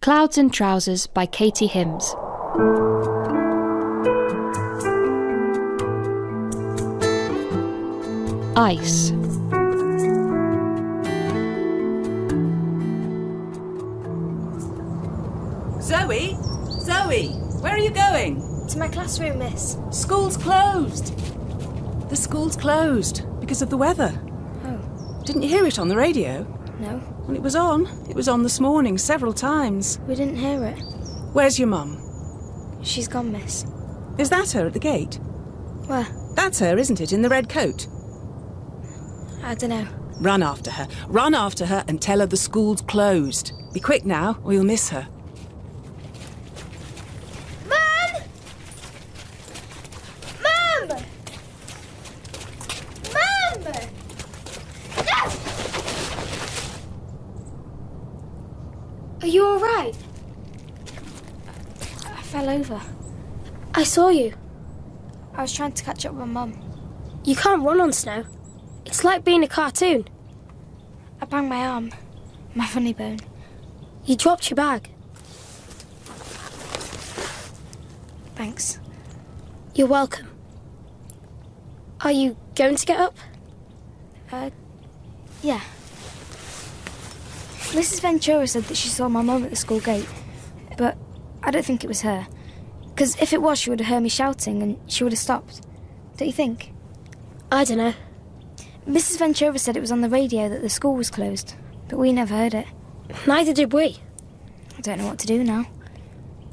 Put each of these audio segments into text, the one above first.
Clouds and Trousers by Katie Hims. Ice. Zoe? Zoe, where are you going? To my classroom, miss. School's closed. The school's closed because of the weather. Oh. Didn't you hear it on the radio? No. Well, it was on. It was on this morning several times. We didn't hear it. Where's your mum? She's gone, miss. Is that her at the gate? Where? That's her, isn't it, in the red coat? I don't know. Run after her. Run after her and tell her the school's closed. Be quick now, or you'll miss her. Mum! Mum! Mum! No! Are you all right? I fell over. I saw you. I was trying to catch up with Mum. You can't run on snow. It's like being a cartoon. I banged my arm, my funny bone. You dropped your bag. Thanks. You're welcome. Are you going to get up? Yeah. Mrs. Ventura said that she saw my mum at the school gate, but I don't think it was her. Because if it was, she would have heard me shouting and she would have stopped. Don't you think? I don't know. Mrs. Ventura said it was on the radio that the school was closed, but we never heard it. Neither did we. I don't know what to do now.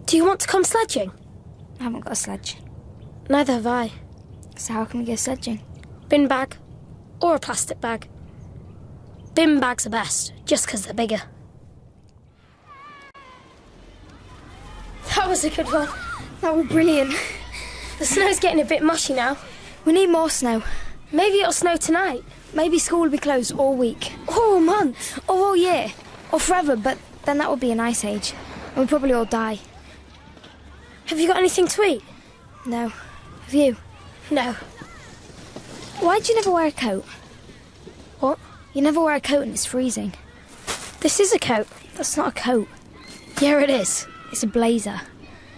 Do you want to come sledging? I haven't got a sledge. Neither have I. So how can we go sledging? Bin bag. Or a plastic bag. Bin bags are best, just because they're bigger. That was a good one. That was brilliant. The snow's getting a bit mushy now. We need more snow. Maybe it'll snow tonight. Maybe school will be closed all week. Or all month. Or all year. Or forever, but then that would be an ice age. And we'd probably all die. Have you got anything to eat? No. Have you? No. Why do you never wear a coat? What? You never wear a coat and it's freezing. This is a coat. That's not a coat. Yeah, it is. It's a blazer.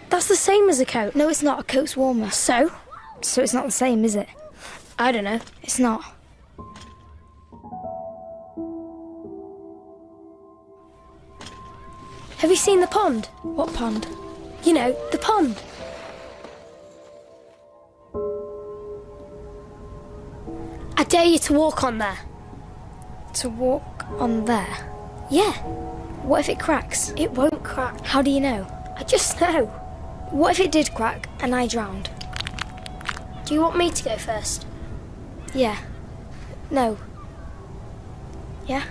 That's the same as a coat. No, it's not. A coat's warmer. So? So it's not the same, is it? I don't know. It's not. Have you seen the pond? What pond? You know, the pond. I dare you to walk on there. To walk on there? Yeah. What if it cracks? It won't crack. How do you know? I just know. What if it did crack and I drowned? Do you want me to go first? Yeah. No. Yeah?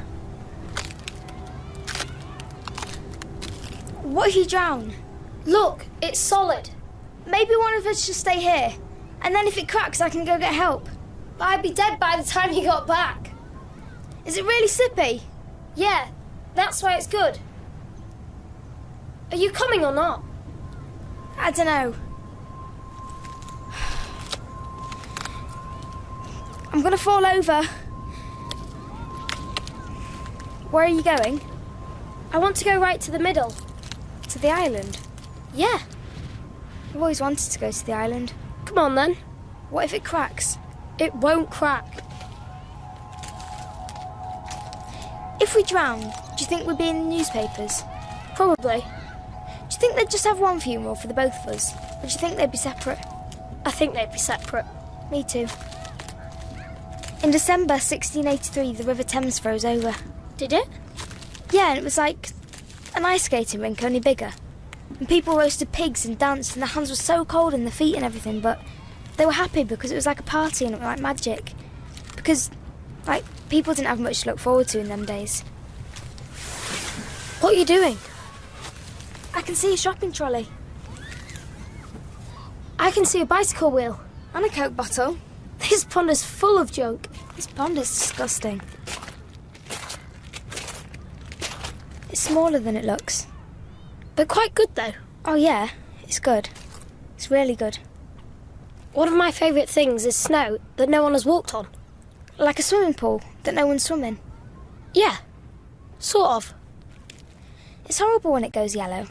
What if you drown? Look, it's solid. Maybe one of us should stay here. And then if it cracks, I can go get help. But I'd be dead by the time you got back. Is it really slippy? Yeah, that's why it's good. Are you coming or not? I don't know. I'm gonna fall over. Where are you going? I want to go right to the middle. To the island? Yeah. I've always wanted to go to the island. Come on then. What if it cracks? It won't crack. If we drown, do you think we'd be in the newspapers? Probably. Do you think they'd just have one funeral for the both of us? Or do you think they'd be separate? I think they'd be separate. Me too. In December 1683, the River Thames froze over. Did it? Yeah, and it was like an ice skating rink, only bigger. And people roasted pigs and danced, and their hands were so cold and their feet and everything, but they were happy because it was like a party and it was like magic. Because, like, people didn't have much to look forward to in them days. What are you doing? I can see a shopping trolley. I can see a bicycle wheel. And a Coke bottle. This pond is full of junk. This pond is disgusting. It's smaller than it looks. But quite good, though. Oh, yeah. It's good. It's really good. One of my favourite things is snow that no one has walked on. Like a swimming pool that no one's swimming. Yeah. Sort of. It's horrible when it goes yellow.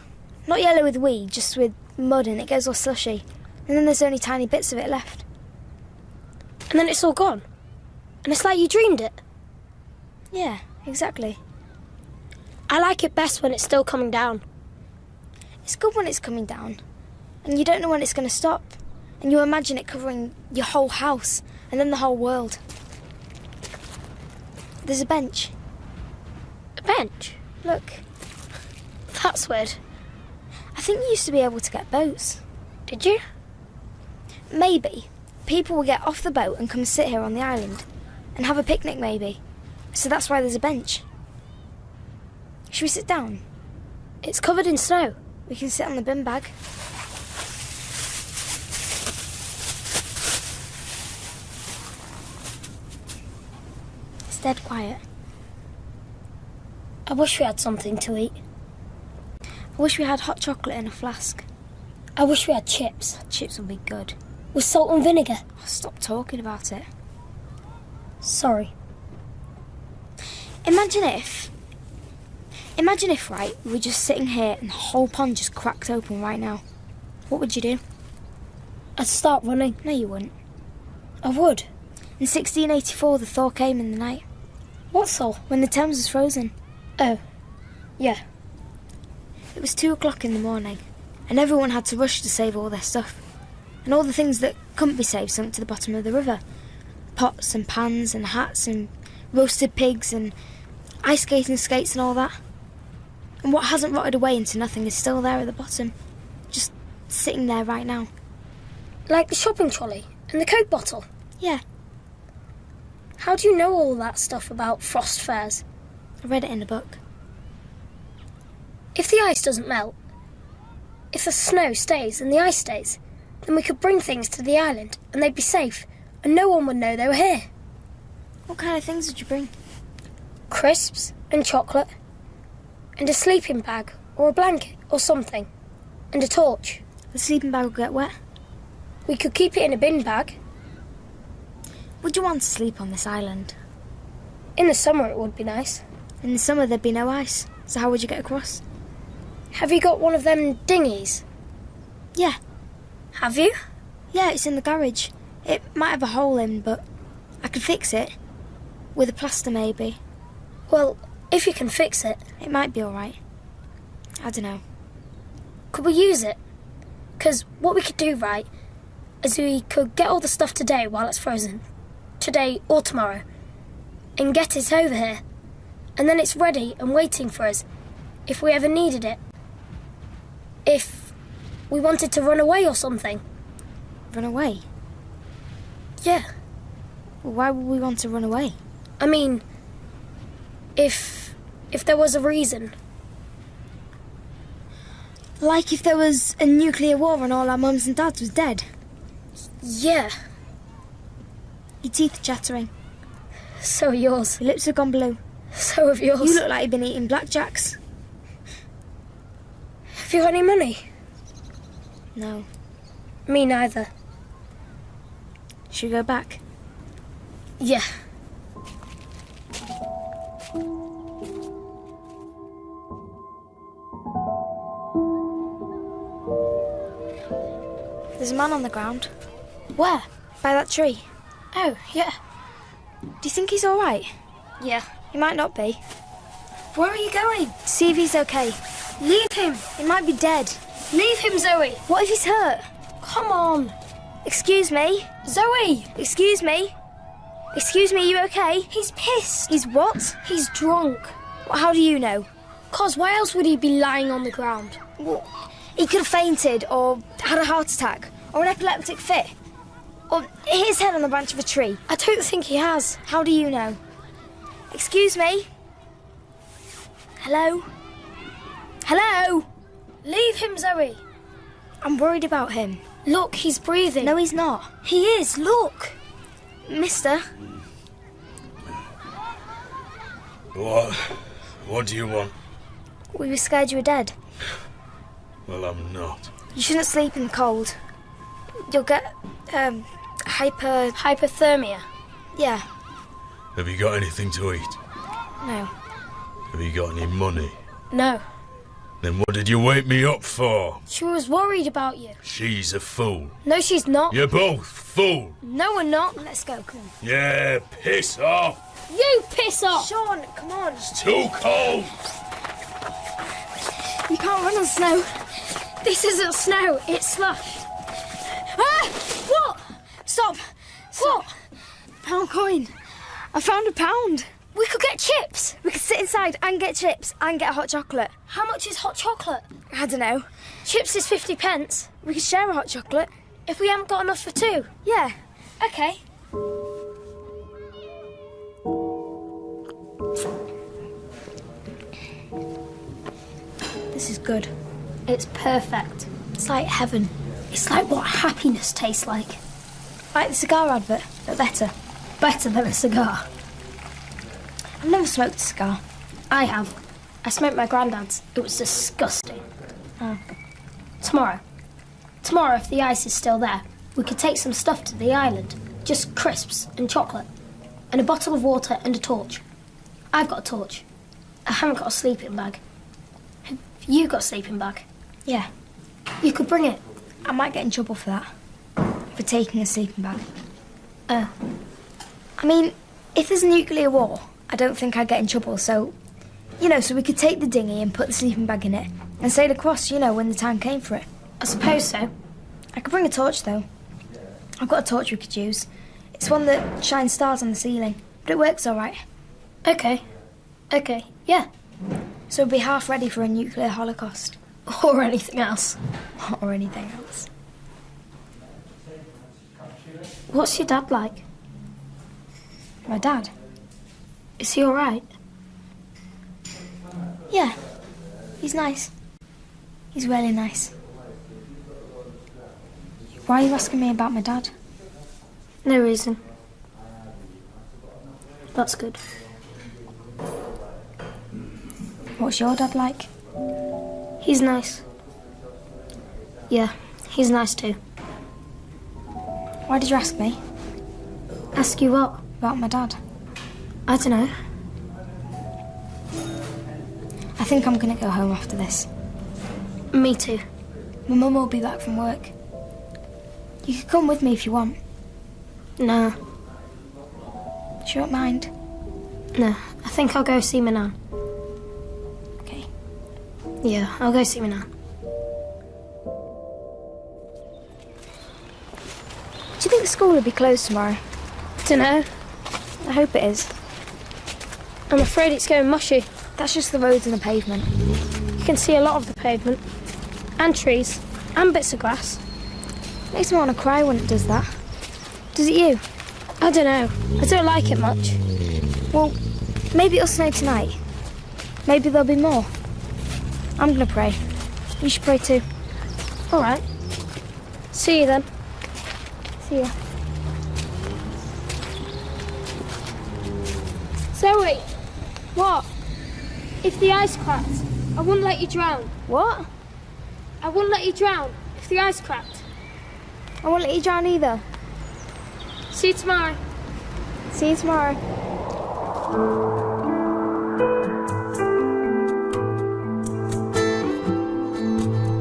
Not yellow with weed, just with mud, and it goes all slushy. And then there's only tiny bits of it left. And then it's all gone. And it's like you dreamed it. Yeah, exactly. I like it best when it's still coming down. It's good when it's coming down. And you don't know when it's going to stop. And you imagine it covering your whole house, and then the whole world. There's a bench. A bench? Look. That's weird. I think you used to be able to get boats. Did you? Maybe. People will get off the boat and come and sit here on the island. And have a picnic, maybe. So that's why there's a bench. Should we sit down? It's covered in snow. We can sit on the bin bag. It's dead quiet. I wish we had something to eat. I wish we had hot chocolate in a flask. I wish we had chips. Chips would be good. With salt and vinegar. Oh, stop talking about it. Sorry. Imagine if, right, we were just sitting here and the whole pond just cracked open right now. What would you do? I'd start running. No, you wouldn't. I would. In 1684, the thaw came in the night. What thaw? When the Thames was frozen. Oh, yeah. It was 2 o'clock in the morning, and everyone had to rush to save all their stuff. And all the things that couldn't be saved sunk to the bottom of the river. Pots and pans and hats and roasted pigs and ice skating skates and all that. And what hasn't rotted away into nothing is still there at the bottom. Just sitting there right now. Like the shopping trolley and the Coke bottle? Yeah. How do you know all that stuff about frost fairs? I read it in a book. If the ice doesn't melt, if the snow stays and the ice stays, then we could bring things to the island and they'd be safe and no one would know they were here. What kind of things would you bring? Crisps and chocolate and a sleeping bag or a blanket or something and a torch. The sleeping bag will get wet. We could keep it in a bin bag. Would you want to sleep on this island? In the summer it would be nice. In the summer there'd be no ice, so how would you get across? Have you got one of them dinghies? Yeah. Have you? Yeah, it's in the garage. It might have a hole in, but I could fix it. With a plaster, maybe. Well, if you can fix it. It might be alright. I don't know. Could we use it? 'Cause what we could do, right, is we could get all the stuff today while it's frozen. Today or tomorrow. And get it over here. And then it's ready and waiting for us if we ever needed it. If we wanted to run away or something. Run away? Yeah. Well, why would we want to run away? I mean, if there was a reason. Like if there was a nuclear war and all our mums and dads was dead? Yeah. Your teeth are chattering. So are yours. Your lips have gone blue. So have yours. You look like you've been eating blackjacks. Have you got any money? No. Me neither. Should we go back? Yeah. There's a man on the ground. Where? By that tree. Oh, yeah. Do you think he's alright? Yeah. He might not be. Where are you going? See if he's okay. Leave him. He might be dead. Leave him, Zoe. What if he's hurt? Come on. Excuse me? Zoe. Excuse me? Excuse me, are you okay? He's pissed. He's what? He's drunk. Well, how do you know? 'Cause why else would he be lying on the ground? Well, he could have fainted or had a heart attack or an epileptic fit. Or hit his head on the branch of a tree. I don't think he has. How do you know? Excuse me? Hello? Hello? Leave him, Zoe. I'm worried about him. Look, he's breathing. No, he's not. He is, look. Mister? What do you want? We were scared you were dead. Well, I'm not. You shouldn't sleep in the cold. You'll get, Hypothermia. Yeah, Have you got anything to eat? no. Have you got any money? No. Then what did you wake me up for? She was worried about you. She's a fool. No, she's not. You're both fool. No, we're not. Let's go, come on. Yeah, piss off. You piss off! Sean, come on. It's too cold. You can't run on snow. This isn't snow, it's slush. Ah! What? Stop. What? Pound coin. I found £1. We could get chips. We could sit inside and get chips and get a hot chocolate. How much is hot chocolate? I don't know. Chips is 50p. We could share a hot chocolate. If we haven't got enough for two. Yeah. Okay. This is good. It's perfect. It's like heaven. It's like what happiness tastes like. Like the cigar advert, but better. Better than a cigar. I've never smoked a cigar. I have. I smoked my granddad's. It was disgusting. Oh. Tomorrow, if the ice is still there, we could take some stuff to the island. Just crisps and chocolate. And a bottle of water and a torch. I've got a torch. I haven't got a sleeping bag. Have you got a sleeping bag? Yeah. You could bring it. I might get in trouble for that. For taking a sleeping bag. Oh. I mean, if there's a nuclear war, I don't think I'd get in trouble, so... so we could take the dinghy and put the sleeping bag in it and sail across, when the time came for it. I suppose so. I could bring a torch, though. I've got a torch we could use. It's one that shines stars on the ceiling, but it works all right. Okay, yeah. So we'll be half ready for a nuclear holocaust. Or anything else. Or anything else. What's your dad like? My dad? Is he all right? Yeah. He's nice. He's really nice. Why are you asking me about my dad? No reason. That's good. What's your dad like? He's nice. Yeah, he's nice too. Why did you ask me? Ask you what? About my dad? I don't know. I think I'm gonna go home after this. Me too. My mum will be back from work. You could come with me if you want. No. She won't mind. No, I think I'll go see my nan. Okay. Yeah, I'll go see my nan. Do you think the school will be closed tomorrow? Dunno. I hope it is. I'm afraid it's going mushy. That's just the roads and the pavement. You can see a lot of the pavement. And trees. And bits of grass. Makes me want to cry when it does that. Does it you? I don't know. I don't like it much. Well, maybe it'll snow tonight. Maybe there'll be more. I'm gonna pray. You should pray too. All right. See you then. See ya. Zoe! What? If the ice cracked, I wouldn't let you drown. What? I wouldn't let you drown if the ice cracked. I won't let you drown either. See you tomorrow. See you tomorrow.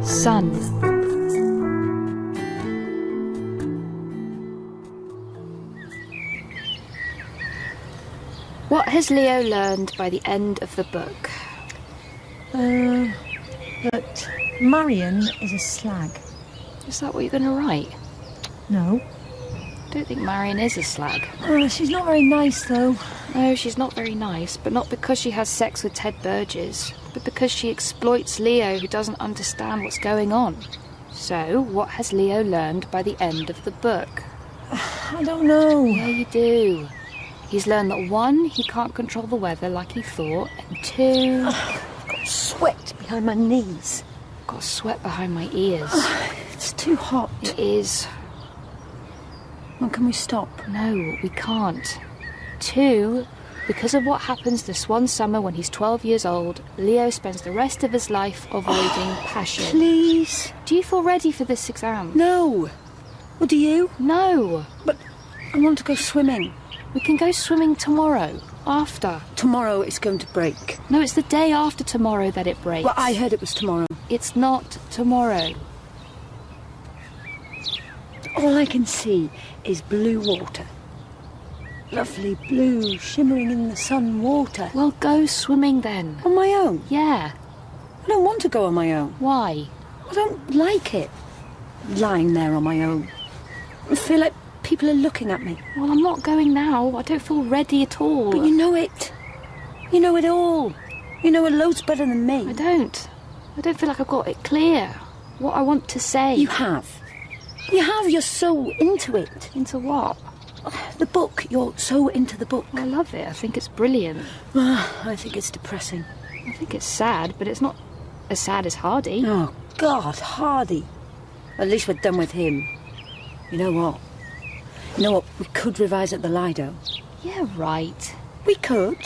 Sun. What has Leo learned by the end of the book? That Marion is a slag. Is that what you're going to write? No. I don't think Marion is a slag. She's not very nice, though. No, she's not very nice, but not because she has sex with Ted Burgess, but because she exploits Leo, who doesn't understand what's going on. So, what has Leo learned by the end of the book? I don't know. Yeah, you do. He's learned that 1, he can't control the weather like he thought, and 2... I've got sweat behind my knees. I've got sweat behind my ears. It's too hot. It is. Well, can we stop? No, we can't. 2, because of what happens this one summer when he's 12 years old, Leo spends the rest of his life avoiding passion. Please. Do you feel ready for this exam? No. Well, do you? No. But I want to go swimming. We can go swimming tomorrow. After. Tomorrow it's going to break. No, it's the day after tomorrow that it breaks. Well, I heard it was tomorrow. It's not tomorrow. All I can see is blue water. Lovely blue, shimmering in the sun water. Well, go swimming then. On my own? Yeah. I don't want to go on my own. Why? I don't like it. Lying there on my own. I feel like people are looking at me. Well, I'm not going now. I don't feel ready at all. But you know it. You know it all. You know it loads better than me. I don't. I don't feel like I've got it clear. What I want to say. You have. You have. You're so into it. Into what? The book. You're so into the book. I love it. I think it's brilliant. I think it's depressing. I think it's sad, but it's not as sad as Hardy. Oh, God, Hardy. At least we're done with him. You know what? You know what? We could revise at the Lido. Yeah, right. We could.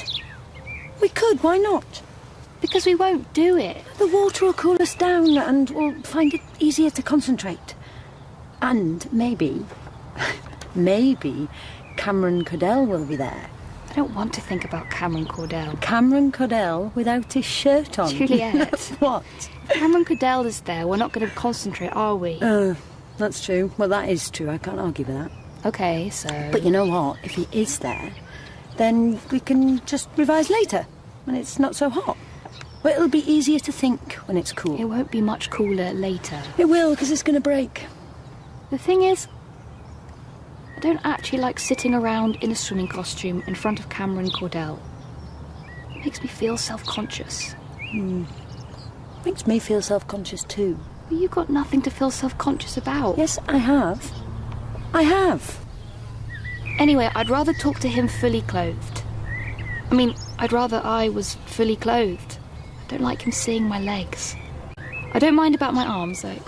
We could. Why not? Because we won't do it. The water will cool us down and we'll find it easier to concentrate. And maybe... maybe Cameron Cordell will be there. I don't want to think about Cameron Cordell. Cameron Cordell without his shirt on. Juliet. What? Cameron Cordell is there. We're not going to concentrate, are we? That's true. Well, that is true. I can't argue with that. Okay, so... But you know what? If he is there, then we can just revise later, when it's not so hot. But it'll be easier to think when it's cool. It won't be much cooler later. It will, because it's going to break. The thing is, I don't actually like sitting around in a swimming costume in front of Cameron Cordell. It makes me feel self-conscious. Makes me feel self-conscious too. But you've got nothing to feel self-conscious about. Yes, I have. I have. Anyway, I'd rather talk to him fully clothed. I mean, I'd rather I was fully clothed. I don't like him seeing my legs. I don't mind about my arms, though.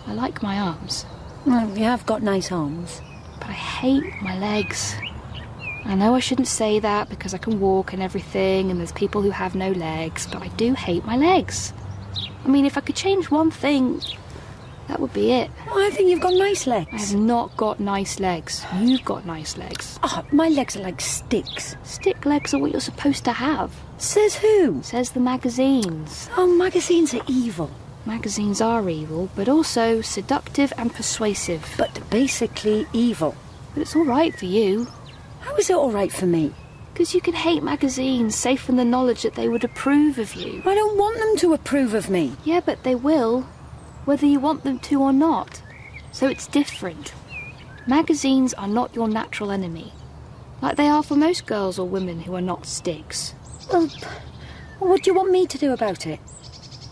I like my arms. Well, you have got nice arms. But I hate my legs. I know I shouldn't say that because I can walk and everything, and there's people who have no legs, but I do hate my legs. I mean, if I could change one thing, that would be it. Well, I think you've got nice I legs. have not got nice legs. You've got nice legs. Oh, my legs are like sticks. Stick legs are what you're supposed to have, Says who? says the magazines. Oh, magazines are evil. Magazines are evil, but also seductive and persuasive. But basically evil. But it's all right for you, How is it all right for me? because you can hate magazines safe in the knowledge that they would approve of you. I don't want them to approve of me. Yeah, but they will, whether you want them to or not. So it's different. Magazines are not your natural enemy, like they are for most girls or women who are not sticks. Well, what do you want me to do about it?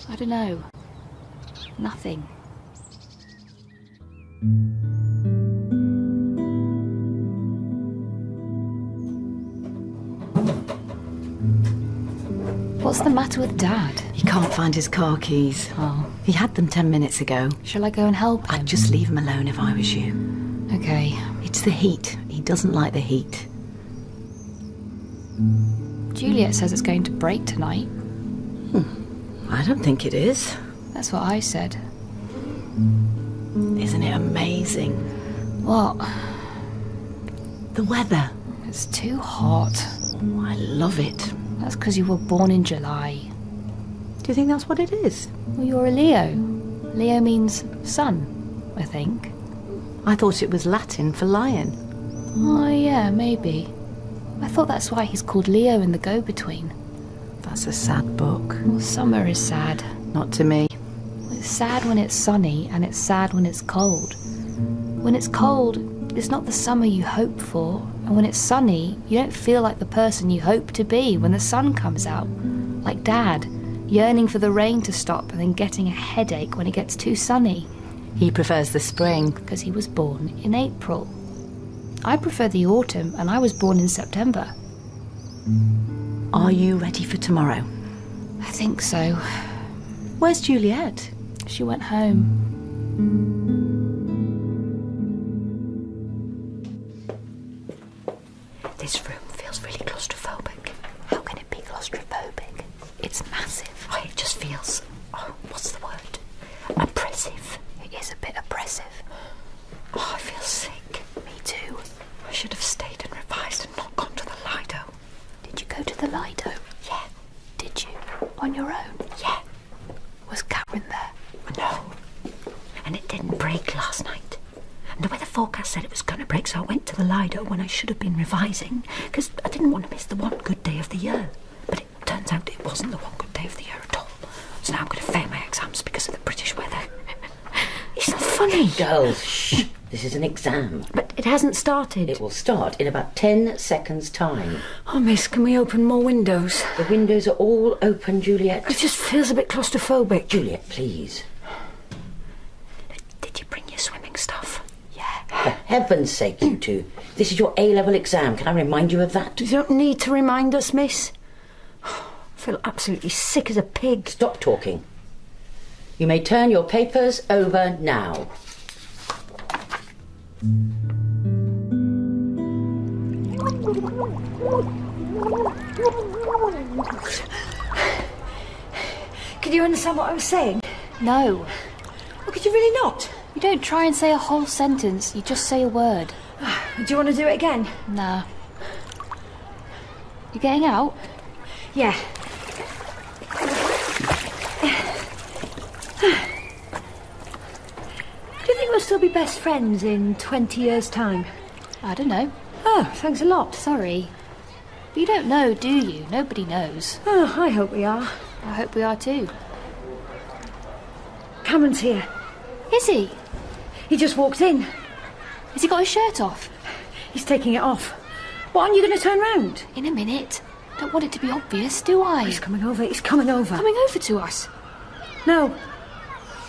I don't know. Nothing. What's the matter with Dad? He can't find his car keys. Oh, He had them 10 minutes ago. shall I go and help him? I'd just leave him alone if I was you. Okay. It's the heat. He doesn't like the heat. Juliet says it's going to break tonight. I don't think it is. That's what I said. Isn't it amazing? What? The weather. It's too hot. Oh, I love it. That's because you were born in July. Do you think that's what it is? Well, you're a Leo. Leo means sun, I think. I thought it was Latin for lion. Oh, yeah, maybe. I thought that's why he's called Leo in the Go-Between. That's a sad book. Well, summer is sad. Not to me. It's sad when it's sunny, and it's sad when it's cold. When it's cold, it's not the summer you hope for. And when it's sunny, you don't feel like the person you hope to be when the sun comes out. Like Dad, yearning for the rain to stop and then getting a headache when it gets too sunny. He prefers the spring. Because he was born in April. I prefer the autumn, and I was born in September. Are you ready for tomorrow? I think so. Where's Juliet? She went home. This room feels really claustrophobic. How can it be claustrophobic? It's massive. Oh, it just feels... Oh, what's the word? Oppressive. It is a bit oppressive. Oh, I feel sick. Me too. I should have stayed and revised and not gone to the Lido. Did last night. And the weather forecast said it was going to break, so I went to the Lido when I should have been revising, because I didn't want to miss the one good day of the year. But it turns out it wasn't the one good day of the year at all. So now I'm going to fail my exams because of the British weather. It's not funny. Girls, shh. This is an exam. But it hasn't started. It will start in about 10 seconds' time. Oh, miss, can we open more windows? The windows are all open, Juliet. It just feels a bit claustrophobic. Juliet, please. Did you bring your swimming stuff? Yeah. For heaven's sake, you two. This is your A-level exam. Can I remind you of that? You don't need to remind us, miss. I feel absolutely sick as a pig. Stop talking. You may turn your papers over now. Could you understand what I was saying? No. Or could you really not? You don't try and say a whole sentence, you just say a word. Do you want to do it again? Nah. You getting out? Yeah. Do you think we'll still be best friends in 20 years' time? I don't know. Oh, thanks a lot. Sorry. But you don't know, do you? Nobody knows. Oh, I hope we are. I hope we are too. Cameron's here. Is he? He just walked in. Has he got his shirt off? He's taking it off. What, aren't you going to turn round? In a minute. Don't want it to be obvious, do I? He's coming over. He's coming over. Coming over to us. No.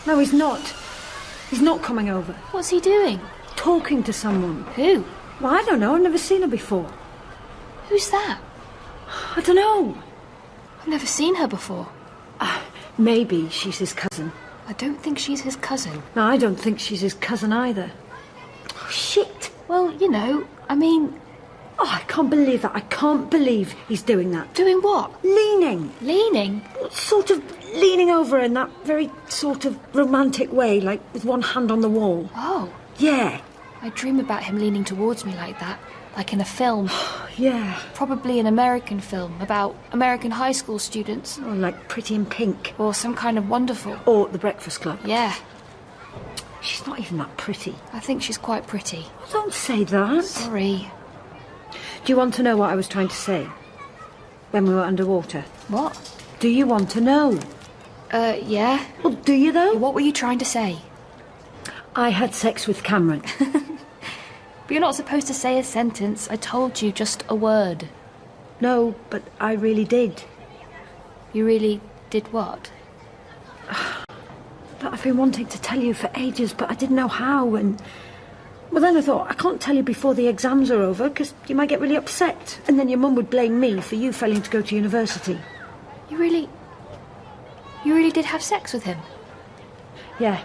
No, he's not. He's not coming over. What's he doing? Talking to someone. Who? Well, I don't know. I've never seen her before. Who's that? I don't know. I've never seen her before. Maybe she's his cousin. I don't think she's his cousin. No, I don't think she's his cousin either. Oh, shit. Well, you know, I mean... Oh, I can't believe that. I can't believe he's doing that. Doing what? Leaning. Leaning? Sort of leaning over in that very sort of romantic way, like with one hand on the wall. Oh. Yeah. I dream about him leaning towards me like that. Like in a film. Yeah. Probably an American film about American high school students. Oh, like Pretty in Pink. Or some kind of Wonderful. Or The Breakfast Club. Yeah. She's not even that pretty. I think she's quite pretty. Oh, don't say that. Sorry. Do you want to know what I was trying to say? When we were underwater? What? Do you want to know? Yeah. Well, do you though? What were you trying to say? I had sex with Cameron. But you're not supposed to say a sentence. I told you just a word. No, but I really did. You really did what? But I've been wanting to tell you for ages, but I didn't know how, and... Well, then I thought, I can't tell you before the exams are over, because you might get really upset. And then your mum would blame me for you failing to go to university. You really did have sex with him? Yeah.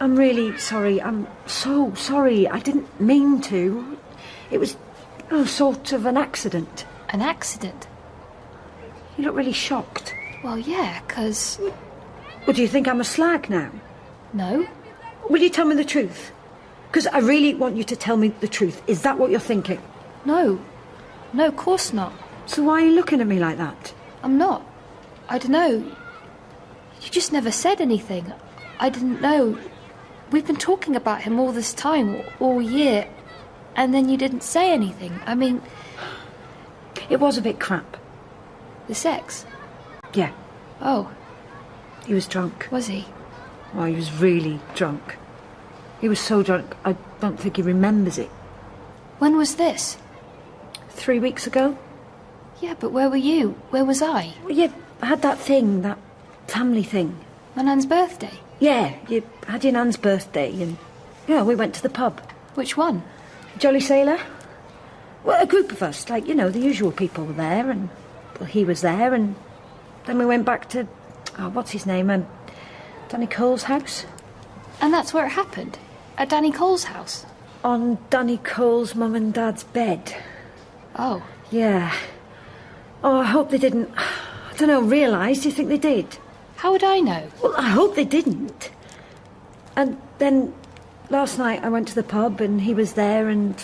I'm really sorry. I'm so sorry. I didn't mean to. It was, sort of an accident. An accident? You look really shocked. Well, yeah, 'cause... Well, do you think I'm a slag now? No. Will you tell me the truth? Because I really want you to tell me the truth. Is that what you're thinking? No. No, of course not. So why are you looking at me like that? I'm not. I don't know. You just never said anything. I didn't know. We've been talking about him all this time, all year, and then you didn't say anything. I mean... It was a bit crap. The sex? Yeah. Oh. He was drunk. Was he? Oh, he was really drunk. He was so drunk, I don't think he remembers it. When was this? 3 weeks ago? Yeah, but where were you? Where was I? Well, you had that thing, that family thing. My nan's birthday? Yeah, you had your nan's birthday and... Yeah, we went to the pub. Which one? Jolly Sailor. Well, a group of us, like, the usual people were there, and... Well, he was there, and... Then we went back to... Oh, what's his name? Danny Cole's house. And that's where it happened? At Danny Cole's house? On Danny Cole's mum and dad's bed. Oh. Yeah. Oh, I hope they didn't... I don't know, realise. Do you think they did? How would I know? Well, I hope they didn't. And then last night I went to the pub and he was there and...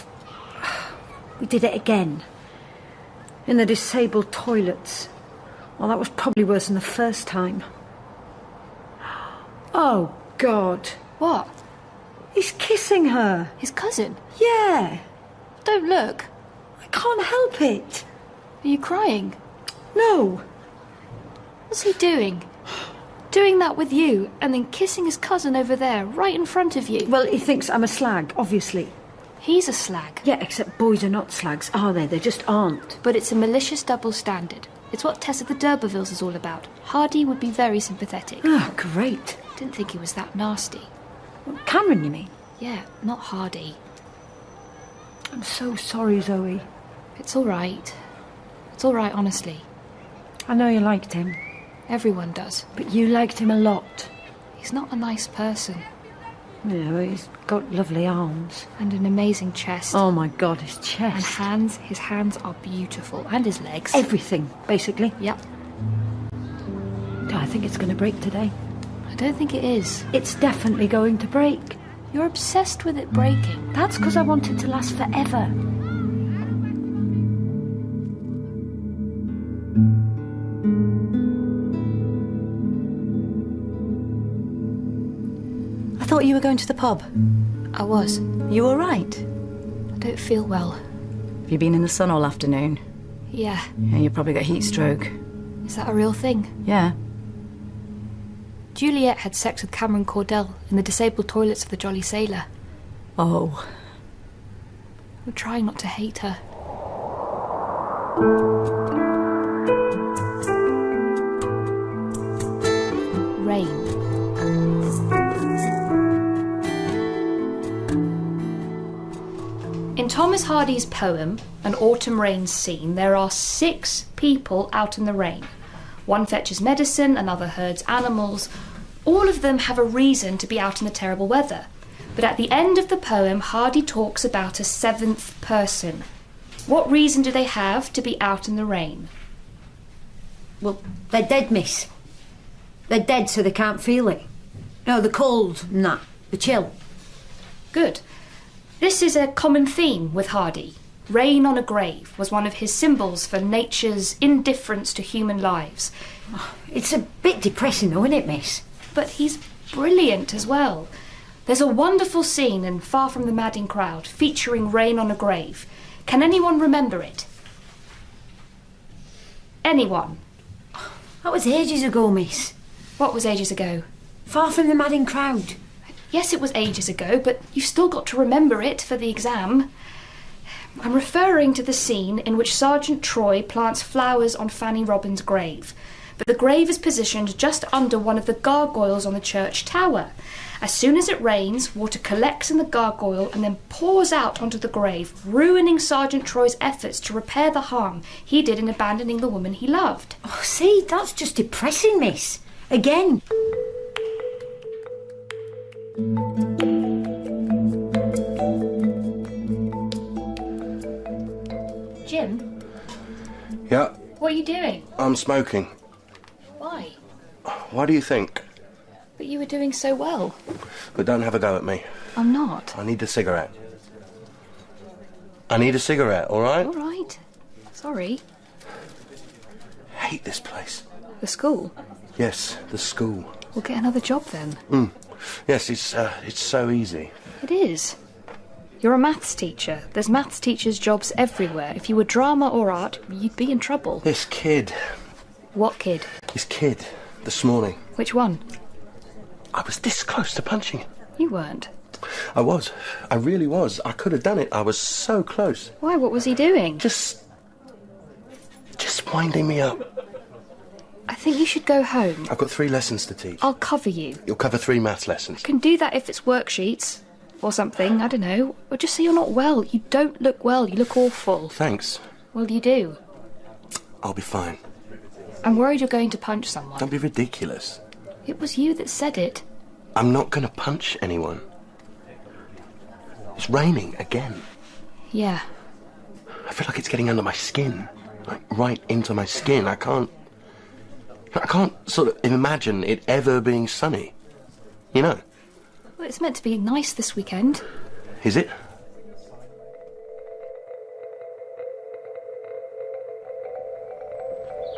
We did it again. In the disabled toilets. Well, that was probably worse than the first time. Oh, God. What? He's kissing her. His cousin? Yeah. Don't look. I can't help it. Are you crying? No. What's he doing? Doing that with you, and then kissing his cousin over there, right in front of you. Well, he thinks I'm a slag, obviously. He's a slag. Yeah, except boys are not slags, are they? They just aren't. But it's a malicious double standard. It's what Tess of the D'Urbervilles is all about. Hardy would be very sympathetic. Oh, great. Didn't think he was that nasty. Cameron, you mean? Yeah, not Hardy. I'm so sorry, Zoe. It's all right. It's all right, honestly. I know you liked him. Everyone does. But you liked him a lot. He's not a nice person. Yeah, well, he's got lovely arms. And an amazing chest. Oh, my God, his And chest. hands. His hands are beautiful. And his legs. Everything, basically. Yep. I think it's going to break today. I don't think it is. It's definitely going to break. You're obsessed with it breaking. That's because I want it to last forever. I thought you were going to the pub. I was. You all right? I don't feel well. Have you been in the sun all afternoon? Yeah. Yeah, you probably got heat stroke. Is that a real thing? Yeah. Juliet had sex with Cameron Cordell in the disabled toilets of the Jolly Sailor. Oh. I'm trying not to hate her. Rain. In Thomas Hardy's poem, An Autumn Rain Scene, there are 6 people out in the rain. One fetches medicine, another herds animals. All of them have a reason to be out in the terrible weather. But at the end of the poem, Hardy talks about a 7th person. What reason do they have to be out in the rain? Well, they're dead, miss. They're dead, so they can't feel it. No, the cold and that. The chill. Good. This is a common theme with Hardy. Rain on a grave was one of his symbols for nature's indifference to human lives. It's a bit depressing, though, isn't it, miss? But he's brilliant as well. There's a wonderful scene in Far From the Madding Crowd featuring rain on a grave. Can anyone remember it? Anyone? That was ages ago, miss. What was ages ago? Far From the Madding Crowd. Yes, it was ages ago, but you've still got to remember it for the exam. I'm referring to the scene in which Sergeant Troy plants flowers on Fanny Robin's grave. But the grave is positioned just under one of the gargoyles on the church tower. As soon as it rains, water collects in the gargoyle and then pours out onto the grave, ruining Sergeant Troy's efforts to repair the harm he did in abandoning the woman he loved. Oh, see, that's just depressing, miss. Again. Jim, Yeah, what are you doing? I'm smoking. Why? Why do you think? But you were doing so well. But don't have a go at me. I'm not. I need a cigarette. I need a cigarette, all right? All right. Sorry. Hate this place. The school? Yes, the school. We'll get another job then. Yes, it's so easy. It is. You're a maths teacher. There's maths teachers' jobs everywhere. If you were drama or art, you'd be in trouble. This kid, What kid? this morning, Which one? I was this close to punching him. You weren't. I was. I really was. I could have done it. I was so close. Why? What was he doing? Just winding me up. I think you should go home. I've got 3 lessons to teach. I'll cover you. You'll cover 3 maths lessons. Can do that if it's worksheets. Or something, I don't know. Or just say you're not well. You don't look well. You look awful. Thanks. Well, you do. I'll be fine. I'm worried you're going to punch someone. Don't be ridiculous. It was you that said it. I'm not going to punch anyone. It's raining again. Yeah. I feel like it's getting under my skin. Like, right into my skin. I can't sort of imagine it ever being sunny. You know? Well, it's meant to be nice this weekend. Is it?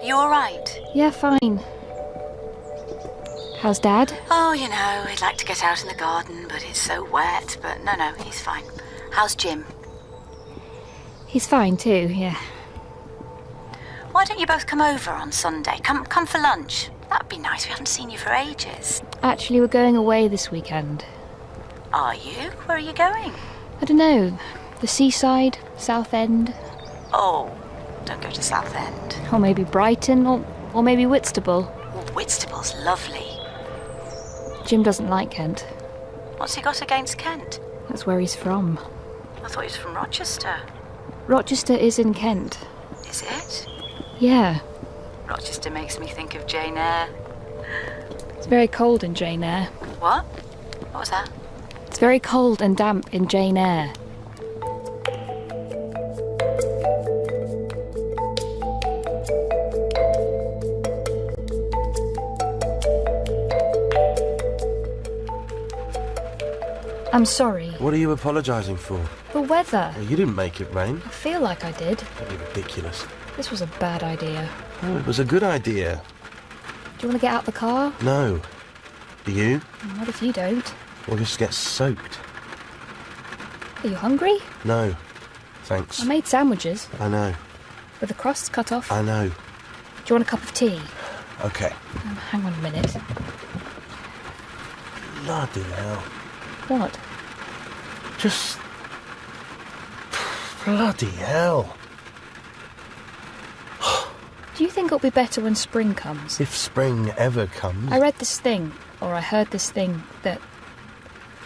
You all right? Yeah, fine. How's Dad? Oh, you know, he'd like to get out in the garden, but it's so wet. But no, he's fine. How's Jim? He's fine too, yeah. Why don't you both come over on Sunday? Come for lunch. That'd be nice. We haven't seen you for ages. Actually, we're going away this weekend. Are you? Where are you going? I don't know. The seaside, South End, Oh, don't go to Southend. or maybe Brighton, or maybe Whitstable. Oh, Whitstable's lovely. Jim doesn't like Kent. What's he got against Kent? That's where he's from. I thought he was from Rochester. Rochester is in Kent. Is it? Yeah. Rochester makes me think of Jane Eyre. It's very cold in Jane Eyre. What? What was that? It's very cold and damp in Jane Eyre. I'm sorry. What are you apologising for? The weather. Well, you didn't make it rain. I feel like I did. That'd be ridiculous. This was a bad idea. Oh, it was a good idea. Do you want to get out the car? No. Do you? What if you don't? We'll just get soaked. Are you hungry? No. Thanks. I made sandwiches I know. with the crusts cut off. I know. Do you want a cup of tea? Okay. Hang on a minute. Bloody hell. What? Just... bloody hell. Do you think it'll be better when spring comes? If spring ever comes... I read this thing, or I heard this thing, that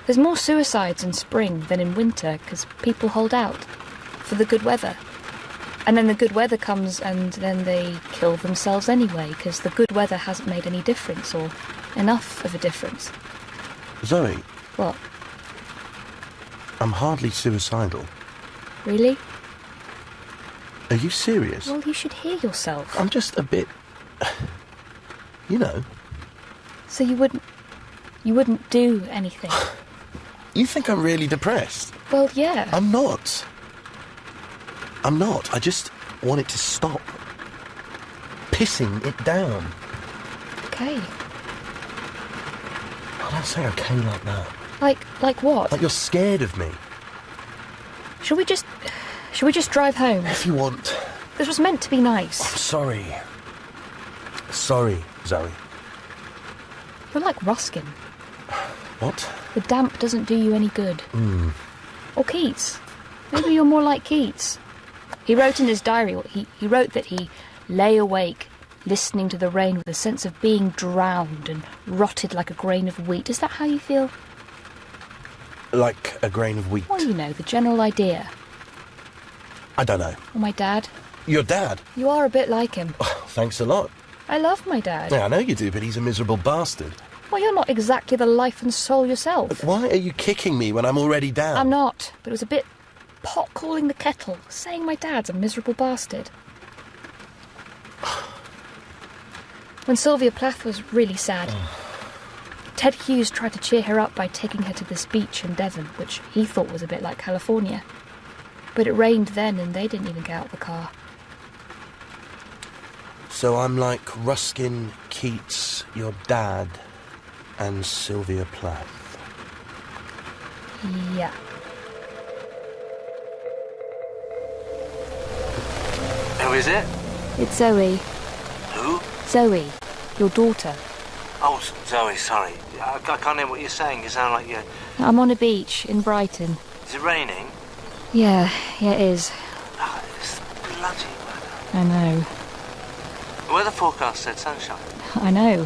there's more suicides in spring than in winter because people hold out for the good weather. And then the good weather comes and then they kill themselves anyway because the good weather hasn't made any difference or enough of a difference. Zoe, What? I'm hardly suicidal. Really? Are you serious? Well, you should hear yourself. I'm just a bit... you know. So you wouldn't do anything? You think I'm really depressed? Well, yeah. I'm not. I'm not. I just want it to stop. Pissing it down. Okay. Oh, don't say okay like that. Like what? Like you're scared of me. Should we just drive home? If you want. This was meant to be nice. Sorry. Sorry, Zoe. You're like Ruskin. What? The damp doesn't do you any good. Or Keats. Maybe you're more like Keats. He wrote in his diary, he wrote that he lay awake, listening to the rain with a sense of being drowned and rotted like a grain of wheat. Is that how you feel? Like a grain of wheat. Well, you know, the general idea. I don't know. Or my dad. Your dad? You are a bit like him. Thanks a lot. I love my dad. Yeah, I know you do, but he's a miserable bastard. Well, you're not exactly the life and soul yourself. Why are you kicking me when I'm already down? I'm not, but it was a bit pot calling the kettle, saying my dad's a miserable bastard. When Sylvia Plath was really sad, Ted Hughes tried to cheer her up by taking her to this beach in Devon, which he thought was a bit like California. But it rained then and they didn't even get out of the car. So I'm like Ruskin, Keats, your dad, and Sylvia Plath. Yeah. Who is it? It's Zoe. Who? Zoe, your daughter. Oh, Zoe, sorry. I can't hear what you're saying. You sound like you're... I'm on a beach in Brighton. Is it raining? Yeah, it is. Oh, it's bloody weather. I know. The weather forecast said sunshine. I know.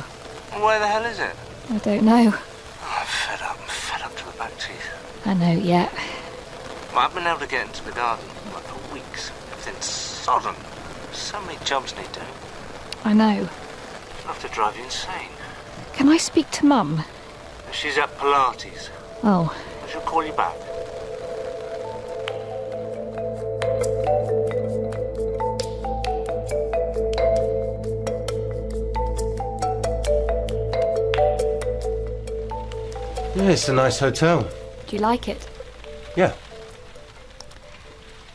Where the hell is it? I don't know. Oh, I'm fed up. I'm fed up to the back teeth. I know, yeah. Well, I've been able to get into the garden like for weeks. Everything's sodden. So many jobs need doing. I know. I'll have to drive you insane. Can I speak to Mum? She's at Pilates. Oh, I shall call you back. Yeah, it's a nice hotel. do you like it? Yeah.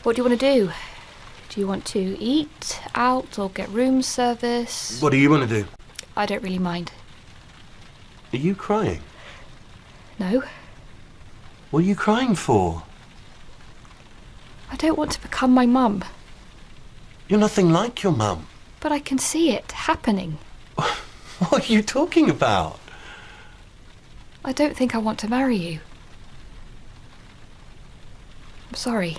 What do you want to do? Do you want to eat out or get room service? What do you want to do? I don't really mind. Are you crying? No, What are you crying for? I don't want to become my mum, You're nothing like your mum. but I can see it happening. What are you talking about? I don't think I want to marry you. I'm sorry.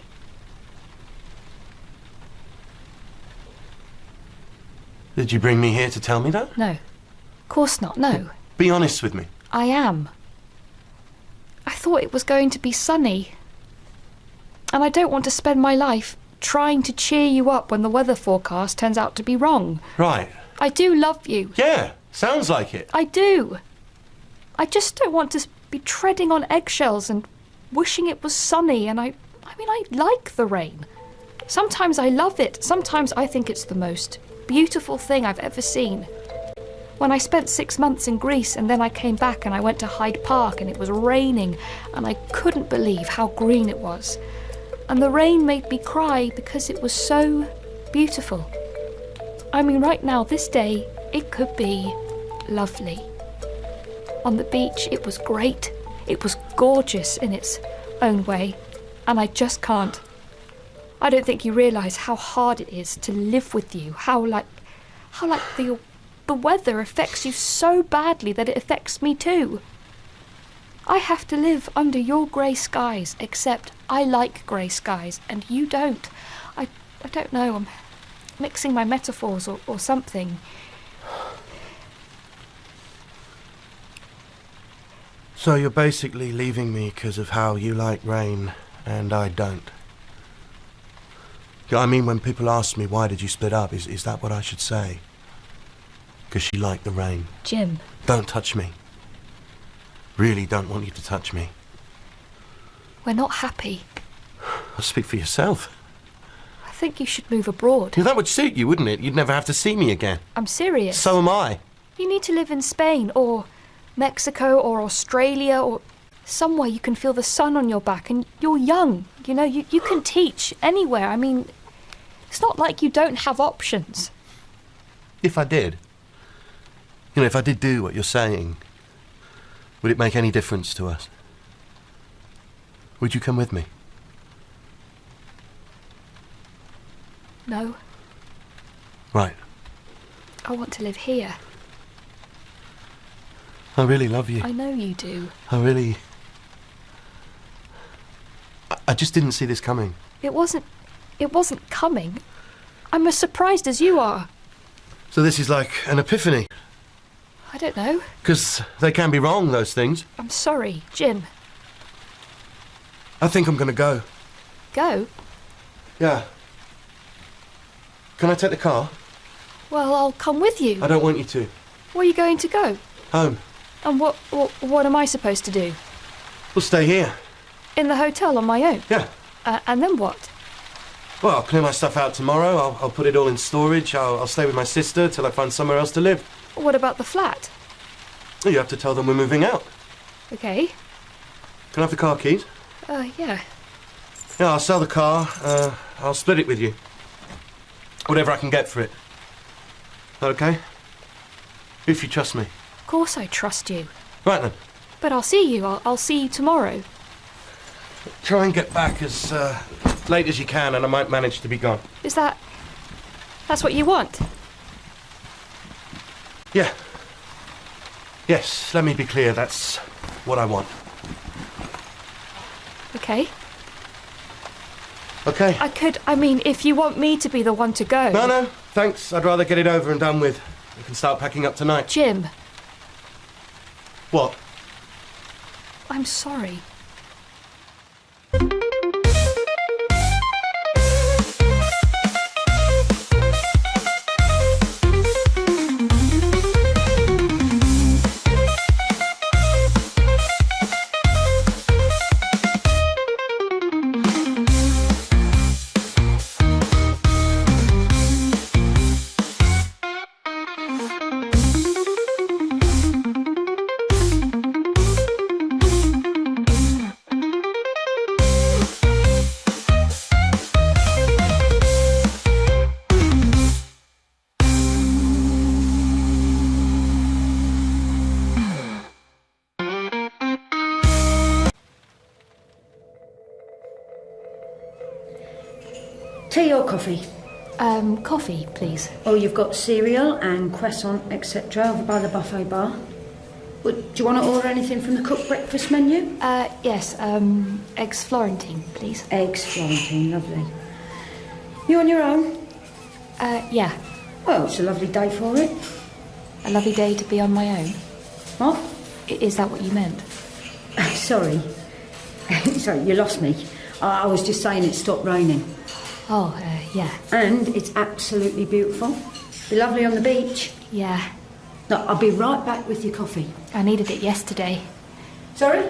Did you bring me here to tell me that? No. Of course not, no. Be honest with me. I am. I thought it was going to be sunny. And I don't want to spend my life trying to cheer you up when the weather forecast turns out to be wrong. Right. I do love you. Yeah, sounds like it. I do. I just don't want to be treading on eggshells and wishing it was sunny, and I like the rain. Sometimes I love it. Sometimes I think it's the most beautiful thing I've ever seen. When I spent 6 months in Greece and then I came back and I went to Hyde Park and it was raining and I couldn't believe how green it was. And the rain made me cry because it was so beautiful. I mean, right now, this day, it could be lovely. On the beach, it was great. It was gorgeous in its own way. And I just can't. I don't think you realise how hard it is to live with you. How the weather affects you so badly that it affects me too. I have to live under your grey skies, except I like grey skies and you don't. I don't know, I'm mixing my metaphors or something. So you're basically leaving me because of how you like rain and I don't. I mean, when people ask me why did you split up, is that what I should say? Because she liked the rain. Jim. Don't touch me. Really don't want you to touch me. We're not happy. I'll speak for yourself. I think you should move abroad. Yeah, that would suit you, wouldn't it? You'd never have to see me again. I'm serious. So am I. You need to live in Spain or Mexico or Australia or somewhere you can feel the sun on your back, and you're young. You know, you can teach anywhere. I mean, it's not like you don't have options. If I did, if I did do what you're saying, would it make any difference to us? Would you come with me? No, Right. I want to live here. I really love you. I know you do. I just didn't see this coming. It wasn't coming. I'm as surprised as you are. So this is like an epiphany. I don't know. Because they can be wrong, those things. I'm sorry, Jim. I think I'm going to go. Go? Yeah. Can I take the car? Well, I'll come with you. I don't want you to. Where are you going to go? Home. And what am I supposed to do? We'll stay here. In the hotel on my own? Yeah. And then what? Well, I'll clear my stuff out tomorrow. I'll put it all in storage. I'll stay with my sister till I find somewhere else to live. What about the flat? You have to tell them we're moving out. Okay. Can I have the car keys? Yeah. Yeah, I'll sell the car. I'll split it with you. Whatever I can get for it. That okay? If you trust me. Of course I trust you. Right then. But I'll see you. I'll see you tomorrow. Try and get back as late as you can, and I might manage to be gone. That's what you want? Yeah. Yes, let me be clear, that's what I want. Okay. Okay. If you want me to be the one to go. No, thanks. I'd rather get it over and done with. We can start packing up tonight. Jim. What? I'm sorry. tea or coffee? Coffee, please. Oh, you've got cereal and croissant, etc. over by the buffet bar. Well, do you want to order anything from the cooked breakfast menu? Yes, eggs Florentine, please. Eggs Florentine, lovely. You on your own? Yeah. Well, it's a lovely day for it. A lovely day to be on my own. What? Is that what you meant? Sorry. Sorry, you lost me. I was just saying it stopped raining. Oh, yeah. And it's absolutely beautiful. Be lovely on the beach. Yeah. Look, I'll be right back with your coffee. I needed it yesterday. Sorry?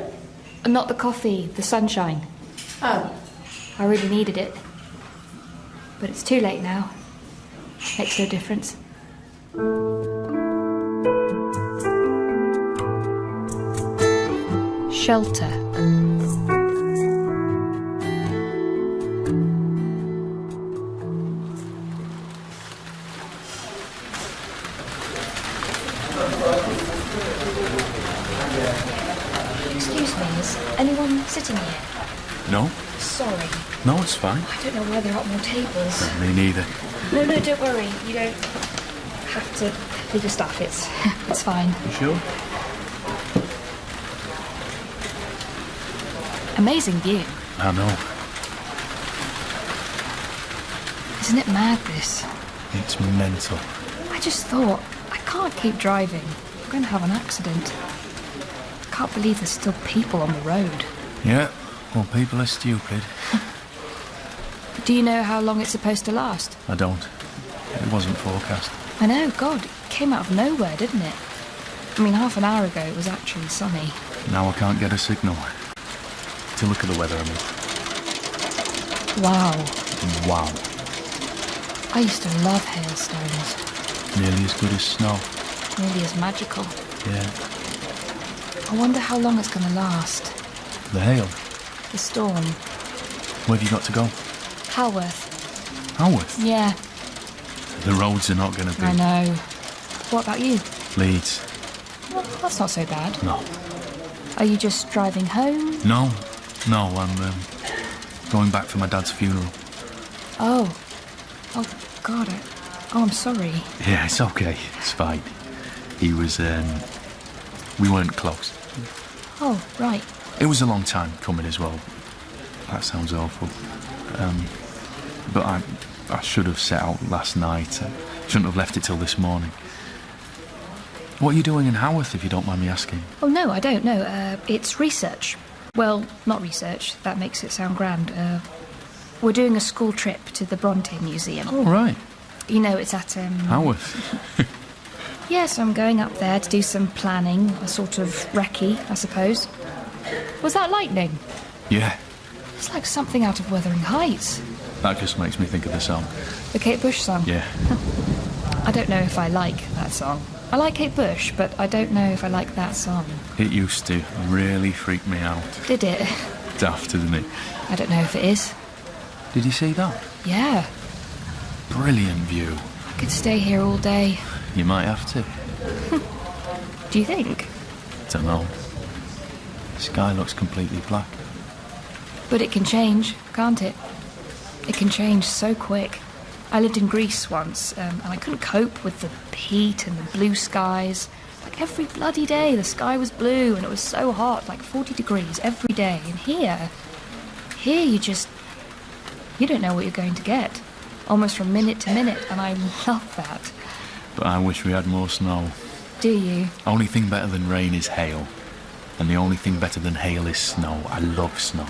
Not the coffee, the sunshine. Oh. I really needed it. But it's too late now. Makes no difference. Shelter. Excuse me, is anyone sitting here? No? Sorry. No, it's fine. I don't know why there aren't more tables. Me neither. No, don't worry. You don't have to leave your stuff. It's fine. You sure? Amazing view. I know. Isn't it mad, this? It's mental. I just thought, I can't keep driving. I'm going to have an accident. I can't believe there's still people on the road. Yeah, well, people are stupid. Do you know how long it's supposed to last? I don't. It wasn't forecast. I know, God, it came out of nowhere, didn't it? I mean, half an hour ago it was actually sunny. Now I can't get a signal. To look at the weather, I mean. Wow. Wow. I used to love hailstones. Nearly as good as snow. Nearly as magical. Yeah. I wonder how long it's going to last. The hail. The storm. Where have you got to go? Halworth. Haworth? Yeah, The roads are not going to be. I know. What about you? Leeds. Well, that's not so bad. No. Are you just driving home? No, I'm going back for my dad's funeral. Oh. Oh, God. I'm sorry. Yeah, it's okay. It's fine. He was, we weren't close. Oh, right. It was a long time coming as well. That sounds awful. But I should have set out last night. I shouldn't have left it till this morning. What are you doing in Haworth, if you don't mind me asking? Oh, no, I don't know. It's research. Well, not research. That makes it sound grand. We're doing a school trip to the Bronte Museum. Oh, right. You know, it's at, Haworth. Yes, I'm going up there to do some planning. A sort of recce, I suppose. Was that lightning? Yeah, It's like something out of Wuthering Heights. that just makes me think of the song. The Kate Bush song. Yeah. I don't know if I like that song. I like Kate Bush, but I don't know if I like that song. It used to really freak me out. Did it? Daft, didn't it? I don't know if it is. Did you see that? Yeah. Brilliant view. I could stay here all day. You might have to. Do you think? Don't know. The sky looks completely black. But it can change, can't it? It can change so quick. I lived in Greece once, and I couldn't cope with the heat and the blue skies. Like every bloody day, the sky was blue and it was so hot, like 40 degrees every day. And here you don't know what you're going to get. Almost from minute to minute, and I love that. But I wish we had more snow. Do you? Only thing better than rain is hail. And the only thing better than hail is snow. I love snow.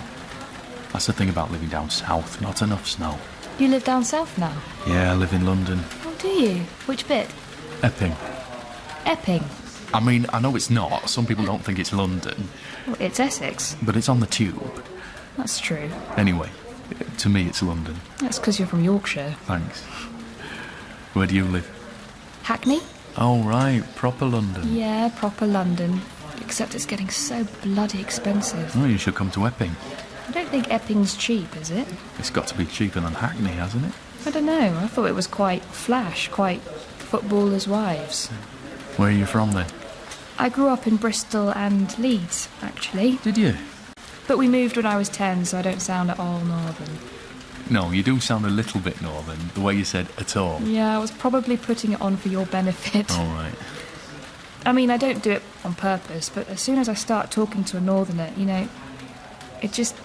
That's the thing about living down south, not enough snow. You live down south now? Yeah, I live in London. Oh, do you? Which bit? Epping. Epping. I mean, I know it's not. Some people don't think it's London. Well, it's Essex. But it's on the tube. That's true. Anyway, to me it's London. That's because you're from Yorkshire. Thanks. Where do you live? Hackney? Oh, right. Proper London. Yeah, proper London. Except it's getting so bloody expensive. Oh, you should come to Epping. I don't think Epping's cheap, is it? It's got to be cheaper than Hackney, hasn't it? I don't know. I thought it was quite flash, quite footballers' wives. Where are you from then? I grew up in Bristol and Leeds, actually. Did you? But we moved when I was 10, so I don't sound at all northern. No, you do sound a little bit northern, the way you said at all. Yeah, I was probably putting it on for your benefit. All right. I mean, I don't do it on purpose, but as soon as I start talking to a northerner, you know, it just...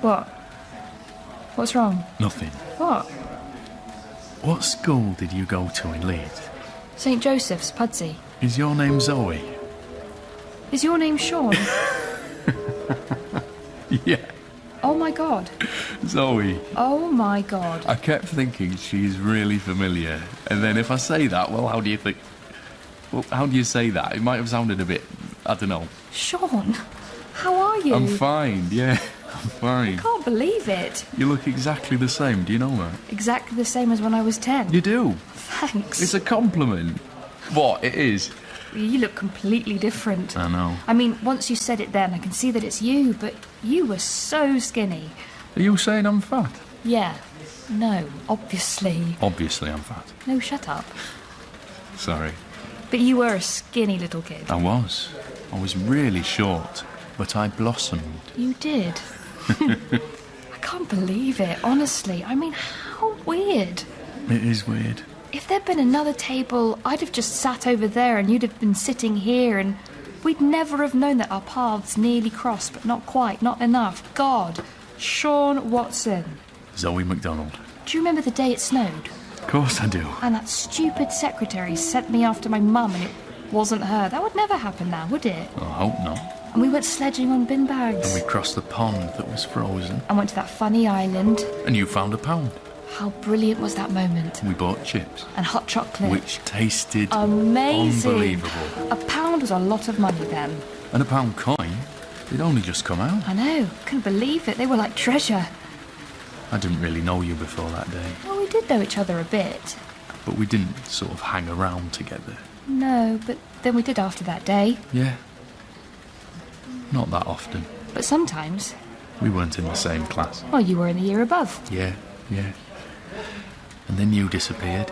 What? What's wrong? Nothing. What? What school did you go to in Leeds? St. Joseph's, Pudsey. Is your name Zoe? Is your name Sean? Yeah, Oh my God. Zoe. Oh my God. I kept thinking she's really familiar, and then if I say that, well, how do you think... Well, how do you say that? It might have sounded a bit... I don't know. Sean, how are you? I'm fine, yeah, I'm fine. I can't believe it. You look exactly the same, do you know that? Exactly the same as when I was 10. You do. Thanks. It's a compliment. What, it is? You look completely different. I know. I mean, once you said it then, I can see that it's you, but you were so skinny. Are you saying I'm fat? Yeah. No, obviously. Obviously I'm fat. No, shut up. Sorry. But you were a skinny little kid. I was. I was really short, but I blossomed. You did. I can't believe it, honestly. I mean, how weird. It is weird. If there'd been another table, I'd have just sat over there and you'd have been sitting here and we'd never have known that our paths nearly crossed, but not quite, not enough. God. Sean Watson. Zoe MacDonald. Do you remember the day it snowed? Of course I do. And that stupid secretary sent me after my mum and it wasn't her. That would never happen now, would it? I hope not. And we went sledging on bin bags. And we crossed the pond that was frozen. And went to that funny island. And you found £1. How brilliant was that moment? We bought chips. And hot chocolate. Which tasted amazing. Unbelievable. £1 was a lot of money then. And £1 coin? They'd only just come out. I know. Couldn't believe it. They were like treasure. I didn't really know you before that day. Well, we did know each other a bit. But we didn't sort of hang around together. No, but then we did after that day. Yeah. Not that often. But sometimes. We weren't in the same class. Well, you were in the year above. Yeah. And then you disappeared.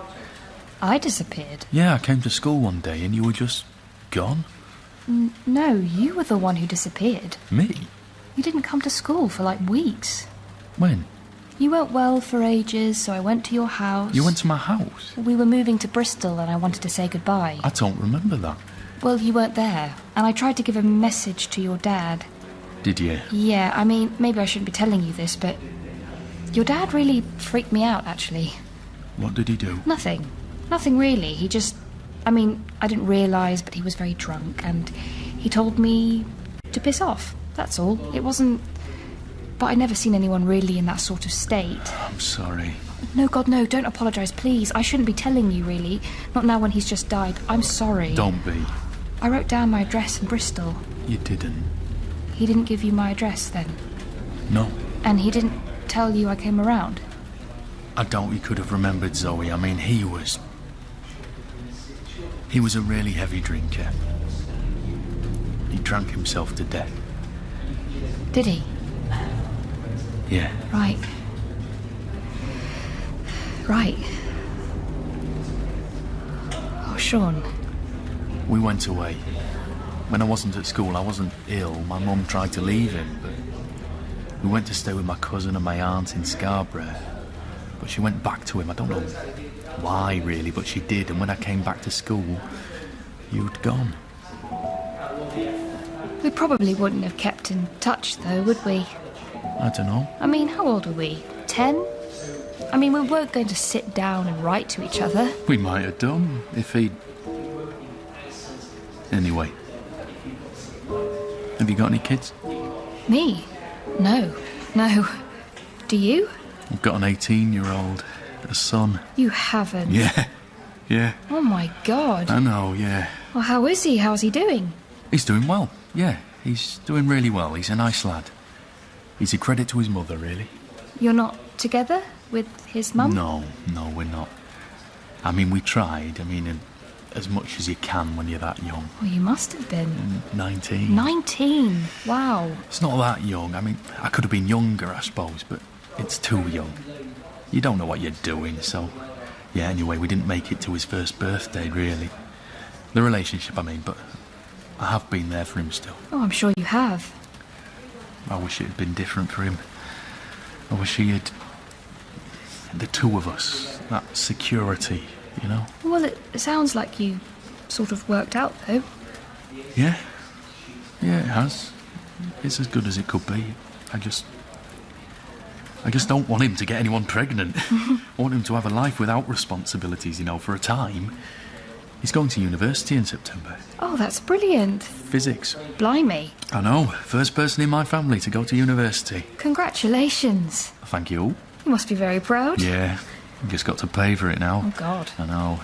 I disappeared? Yeah, I came to school one day and you were just gone. No, you were the one who disappeared. Me? You didn't come to school for like weeks. When? You weren't well for ages, so I went to your house. You went to my house? We were moving to Bristol and I wanted to say goodbye. I don't remember that. Well, you weren't there, and I tried to give a message to your dad. Did you? Yeah, I mean, maybe I shouldn't be telling you this, but your dad really freaked me out, actually. What did he do? Nothing. Nothing really. He just... I mean, I didn't realise, but he was very drunk, and he told me to piss off. That's all. It wasn't... But I'd never seen anyone really in that sort of state. I'm sorry. No, God, no, don't apologise, please. I shouldn't be telling you, really. Not now when he's just died. I'm sorry. Don't be. I wrote down my address in Bristol. You didn't. He didn't give you my address, then? No. And he didn't tell you I came around? I doubt he could have remembered Zoe. I mean, he was a really heavy drinker. He drank himself to death. Did he? Yeah. Right. Oh, Sean. We went away. When I wasn't at school, I wasn't ill. My mum tried to leave him, but we went to stay with my cousin and my aunt in Scarborough. But she went back to him. I don't know why, really, but she did. And when I came back to school, you'd gone. We probably wouldn't have kept in touch, though, would we? I don't know. I mean, how old were we? 10? I mean, we weren't going to sit down and write to each other. We might have done if he'd... Anyway. Have you got any kids? Me? No. Do you? I've got an 18-year-old, a son. You haven't? Yeah. Oh, my God. I know, yeah. Well, how is he? How's he doing? He's doing well, yeah. He's doing really well. He's a nice lad. He's a credit to his mother, really. You're not together with his mum? No, we're not. I mean, we tried. I mean, as much as you can when you're that young. Well, you must have been. 19. 19? Wow. It's not that young. I mean, I could have been younger, I suppose, but it's too young. You don't know what you're doing, so... Yeah, anyway, we didn't make it to his first birthday, really. The relationship, I mean, but I have been there for him still. Oh, I'm sure you have. I wish it had been different for him. I wish he had... The two of us. That security, you know? Well, it sounds like you sort of worked out, though. Yeah. Yeah, it has. It's as good as it could be. I just don't want him to get anyone pregnant. I want him to have a life without responsibilities, you know, for a time. He's going to university in September. Oh, that's brilliant. Physics. Blimey. I know. First person in my family to go to university. Congratulations. Thank you. You must be very proud. Yeah. Just got to pay for it now. Oh, God. I know.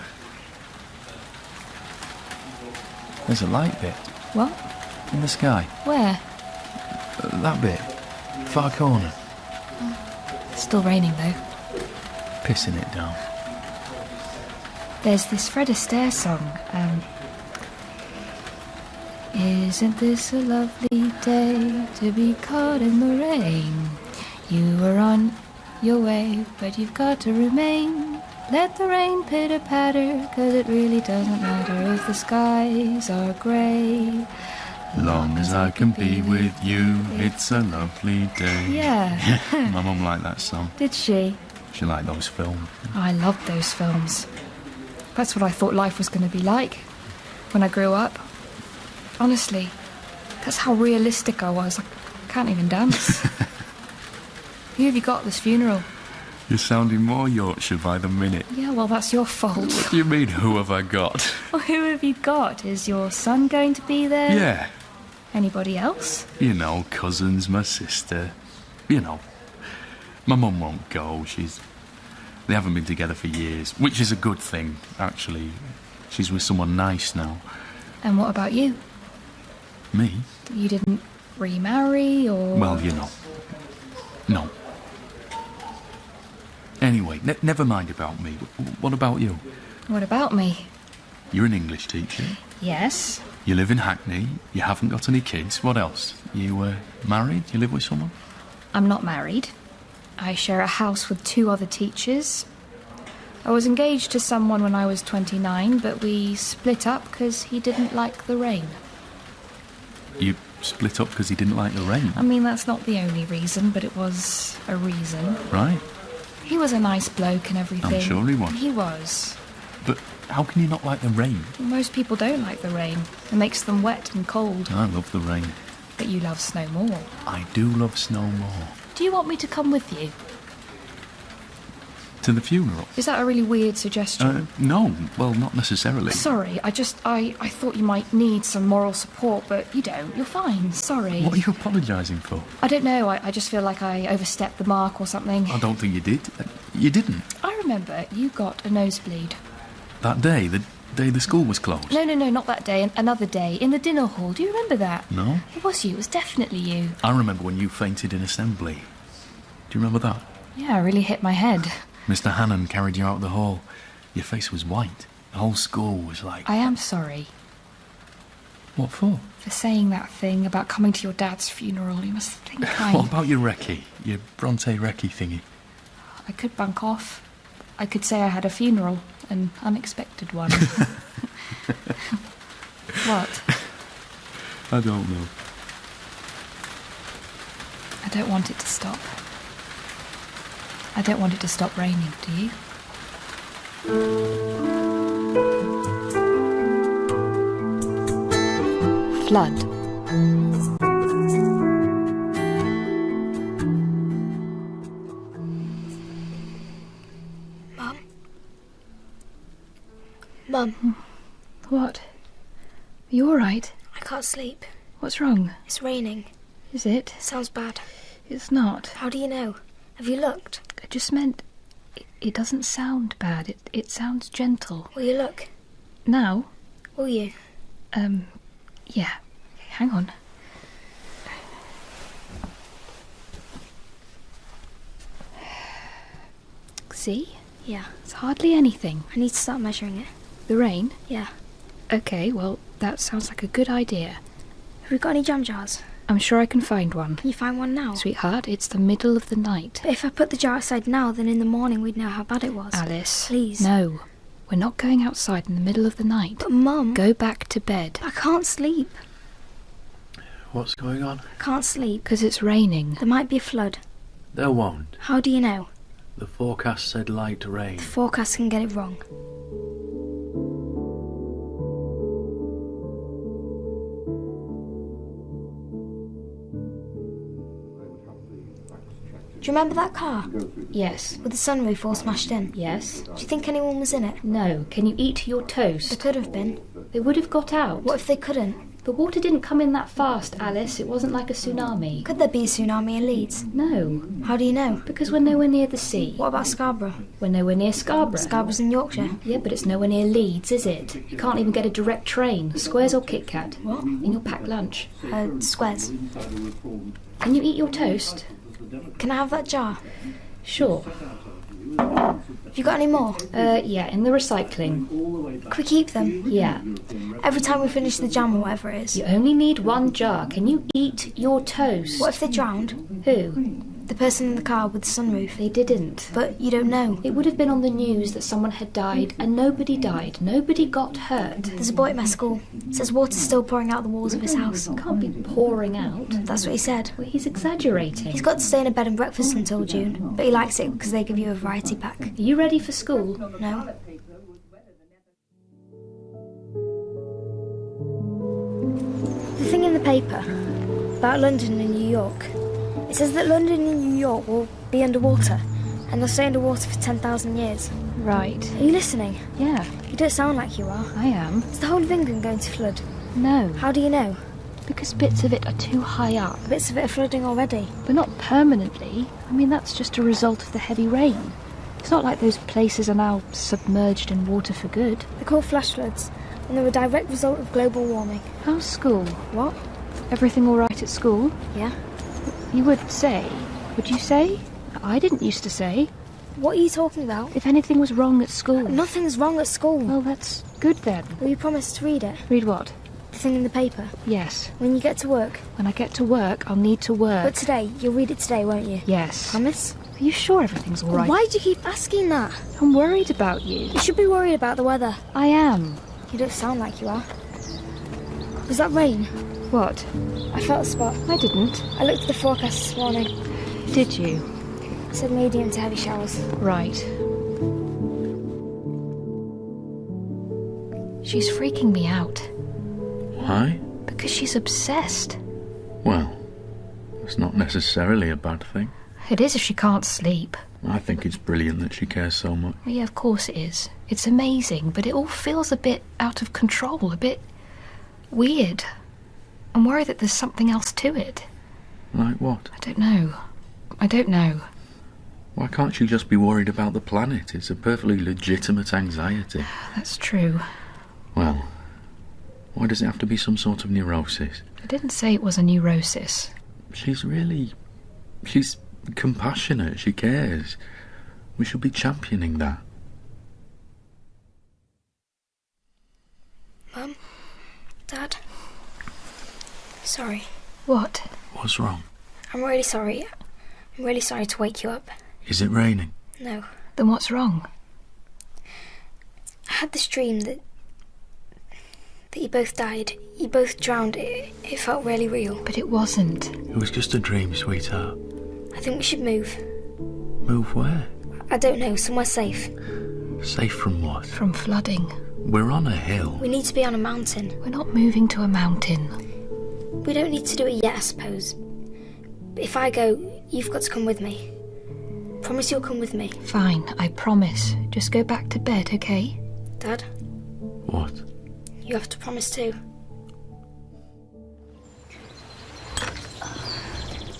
There's a light bit. What? In the sky. Where? That bit. Far corner. It's still raining, though. Pissing it down. There's this Fred Astaire song. Isn't this a lovely day to be caught in the rain? You were on your way, but you've got to remain. Let the rain pitter-patter, 'cause it really doesn't matter if the skies are grey. Long as I can be with you, it's a lovely day. Yeah. My mum liked that song. Did she? She liked those films. I loved those films. That's what I thought life was going to be like when I grew up. Honestly, that's how realistic I was. I can't even dance. Who have you got at this funeral? You're sounding more Yorkshire by the minute. Yeah, well, that's your fault. What do you mean, who have I got? Well, who have you got? Is your son going to be there? Yeah. Anybody else? You know, cousins, my sister. You know. My mum won't go. They haven't been together for years, which is a good thing, actually. She's with someone nice now. And what about you? Me? You didn't remarry, or...? Well, you know. No. Anyway, never mind about me. What about you? What about me? You're an English teacher. Yes. You live in Hackney. You haven't got any kids. What else? You married? You live with someone? I'm not married. I share a house with 2 other teachers. I was engaged to someone when I was 29, but we split up because he didn't like the rain. You split up because he didn't like the rain? I mean, that's not the only reason, but it was a reason. Right. He was a nice bloke and everything. I'm sure he was. He was. But how can you not like the rain? Most people don't like the rain. It makes them wet and cold. I love the rain. But you love snow more. I do love snow more. Do you want me to come with you? To the funeral? Is that a really weird suggestion? No. Well, not necessarily. Sorry, I thought you might need some moral support, but you don't. You're fine. Sorry. What are you apologising for? I don't know. I just feel like I overstepped the mark or something. I don't think you did. You didn't. I remember you got a nosebleed. That day? The day the school was closed? No, not that day. Another day. In the dinner hall. Do you remember that? No. It was you. It was definitely you. I remember when you fainted in assembly. Do you remember that? Yeah, I really hit my head. Mr. Hannon carried you out of the hall. Your face was white. The whole school was like... I am sorry. What for? For saying that thing about coming to your dad's funeral. You must think I... What about your recce? Your Bronte recce thingy? I could bunk off. I could say I had a funeral. An unexpected one. What? I don't know. I don't want it to stop. I don't want it to stop raining, do you? Flood. Mum. What? Are you all right? I can't sleep. What's wrong? It's raining. Is it? Sounds bad. It's not. How do you know? Have you looked? I just meant... It doesn't sound bad. It sounds gentle. Will you look? Now? Will you? Yeah. Hang on. See? Yeah. It's hardly anything. I need to start measuring it. The rain? Yeah. Okay, well, that sounds like a good idea. Have we got any jam jars? I'm sure I can find one. Can you find one now? Sweetheart, it's the middle of the night. But if I put the jar outside now, then in the morning we'd know how bad it was. Alice. Please. No. We're not going outside in the middle of the night. But Mum... Go back to bed. I can't sleep. What's going on? I can't sleep. Because it's raining. There might be a flood. There won't. How do you know? The forecast said light rain. The forecast can get it wrong. Do you remember that car? Yes. With the sunroof all smashed in? Yes. Do you think anyone was in it? No. Can you eat your There toast? could have been. They would have got out. What if they couldn't? The water didn't come in that fast, Alice. It wasn't like a tsunami. Could there be a tsunami in Leeds? No. How do you know? Because we're nowhere near the sea. What about Scarborough? We're nowhere near Scarborough. Scarborough's in Yorkshire. Yeah, but it's nowhere near Leeds, is it? You can't even get a direct train. Squares or Kit Kat? What? In your packed lunch. Squares. Can you eat your toast? Can I have that jar? Sure. Have you got any more? Yeah, in the recycling. Can we keep them? Yeah. Every time we finish the jam or whatever it is. You only need one jar. Can you eat your toast? What if they drowned? Who? The person in the car with the sunroof. They didn't. But you don't know. It would have been on the news that someone had died, and nobody died. Nobody got hurt. There's a boy at my school. Says water's still pouring out the walls of his house. It can't be pouring out. That's what he said. Well, he's exaggerating. He's got to stay in a bed and breakfast until June, but he likes it because they give you a variety pack. Are you ready for school? No. The thing in the paper about London and New York. It says that London and New York will be underwater, and they'll stay underwater for 10,000 years. Right. Are you listening? Yeah, You don't sound like you are. I am. Is the whole of England going to flood? No, How do you know? because bits of it are too high up. Bits of it are flooding already. But not permanently. I mean, that's just a result of the heavy rain. It's not like those places are now submerged in water for good. They're called flash floods, and they're a direct result of global warming. How's school? What? Everything all right at school? Yeah. You would say. Would you say? I didn't used to say. What are you talking about? If anything was wrong at school. Nothing's wrong at school. Well, that's good then. Will you promise to read it? Read what? The thing in the paper. Yes. When you get to work. When I get to work, I'll need to work. But today, you'll read it today, won't you? Yes. Promise? Are you sure everything's all right? Why do you keep asking that? I'm worried about you. You should be worried about the weather. I am. You don't sound like you are. Was that rain? What? I felt a spot. I didn't. I looked at the forecast this morning. Did you? It said medium to heavy showers. Right. She's freaking me out. Why? Because she's obsessed. Well, it's not necessarily a bad thing. It is if she can't sleep. I think it's brilliant that she cares so much. Well, yeah, of course it is. It's amazing, but it all feels a bit out of control, a bit weird. I'm worried that there's something else to it. Like what? I don't know. I don't know. Why can't she just be worried about the planet? It's a perfectly legitimate anxiety. That's true. Well, why does it have to be some sort of neurosis? I didn't say it was a neurosis. She's compassionate, she cares. We should be championing that. Mum? Dad? Sorry. What? What's wrong? I'm really sorry. I'm really sorry to wake you up. Is it raining? No. Then what's wrong? I had this dream that you both died. You both drowned. It felt really real. But it wasn't. It was just a dream, sweetheart. I think we should move. Move where? I don't know, somewhere safe. Safe from what? From flooding. We're on a hill. We need to be on a mountain. We're not moving to a mountain. We don't need to do it yet, I suppose. But if I go, you've got to come with me. Promise you'll come with me. Fine, I promise. Just go back to bed, okay? Dad, What? you have to promise too.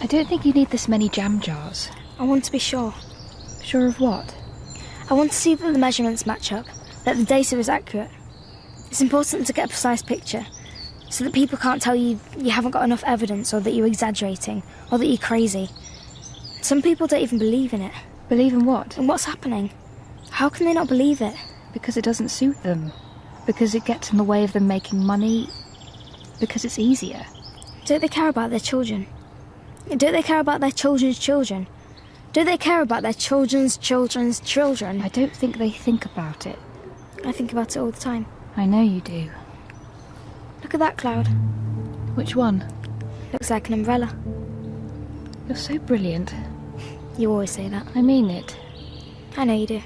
I don't think you need this many jam jars. I want to be sure. Sure of what? I want to see that the measurements match up, that the data is accurate. It's important to get a precise picture, so that people can't tell you you haven't got enough evidence, or that you're exaggerating, or that you're crazy. Some people don't even believe in it. Believe in what? And what's happening? How can they not believe it? Because it doesn't suit them. Because it gets in the way of them making money. Because it's easier. Don't they care about their children? Don't they care about their children's children? Don't they care about their children's children's children? I don't think they think about it. I think about it all the time. I know you do. Look at that cloud. Which one? Looks like an umbrella. You're so brilliant. You always say that. I mean it. I know you do.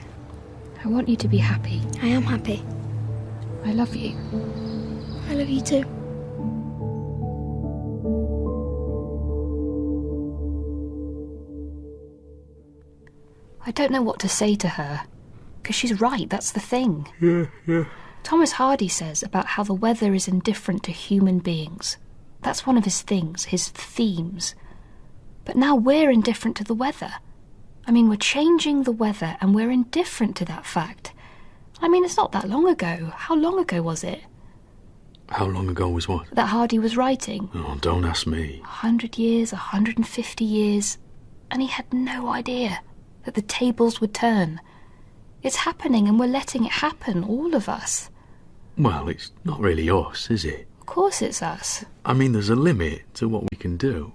I want you to be happy. I am happy. I love you. I love you too. I don't know what to say to her. Because she's right, that's the thing. Yeah. Thomas Hardy says about how the weather is indifferent to human beings. That's one of his things, his themes. But now we're indifferent to the weather. I mean, we're changing the weather and we're indifferent to that fact. I mean, it's not that long ago. How long ago was it? How long ago was what? That Hardy was writing. Oh, don't ask me. 100 years, 150 years. And he had no idea that the tables would turn. It's happening and we're letting it happen, all of us. Well, it's not really us, is it? Of course it's us. I mean, there's a limit to what we can do.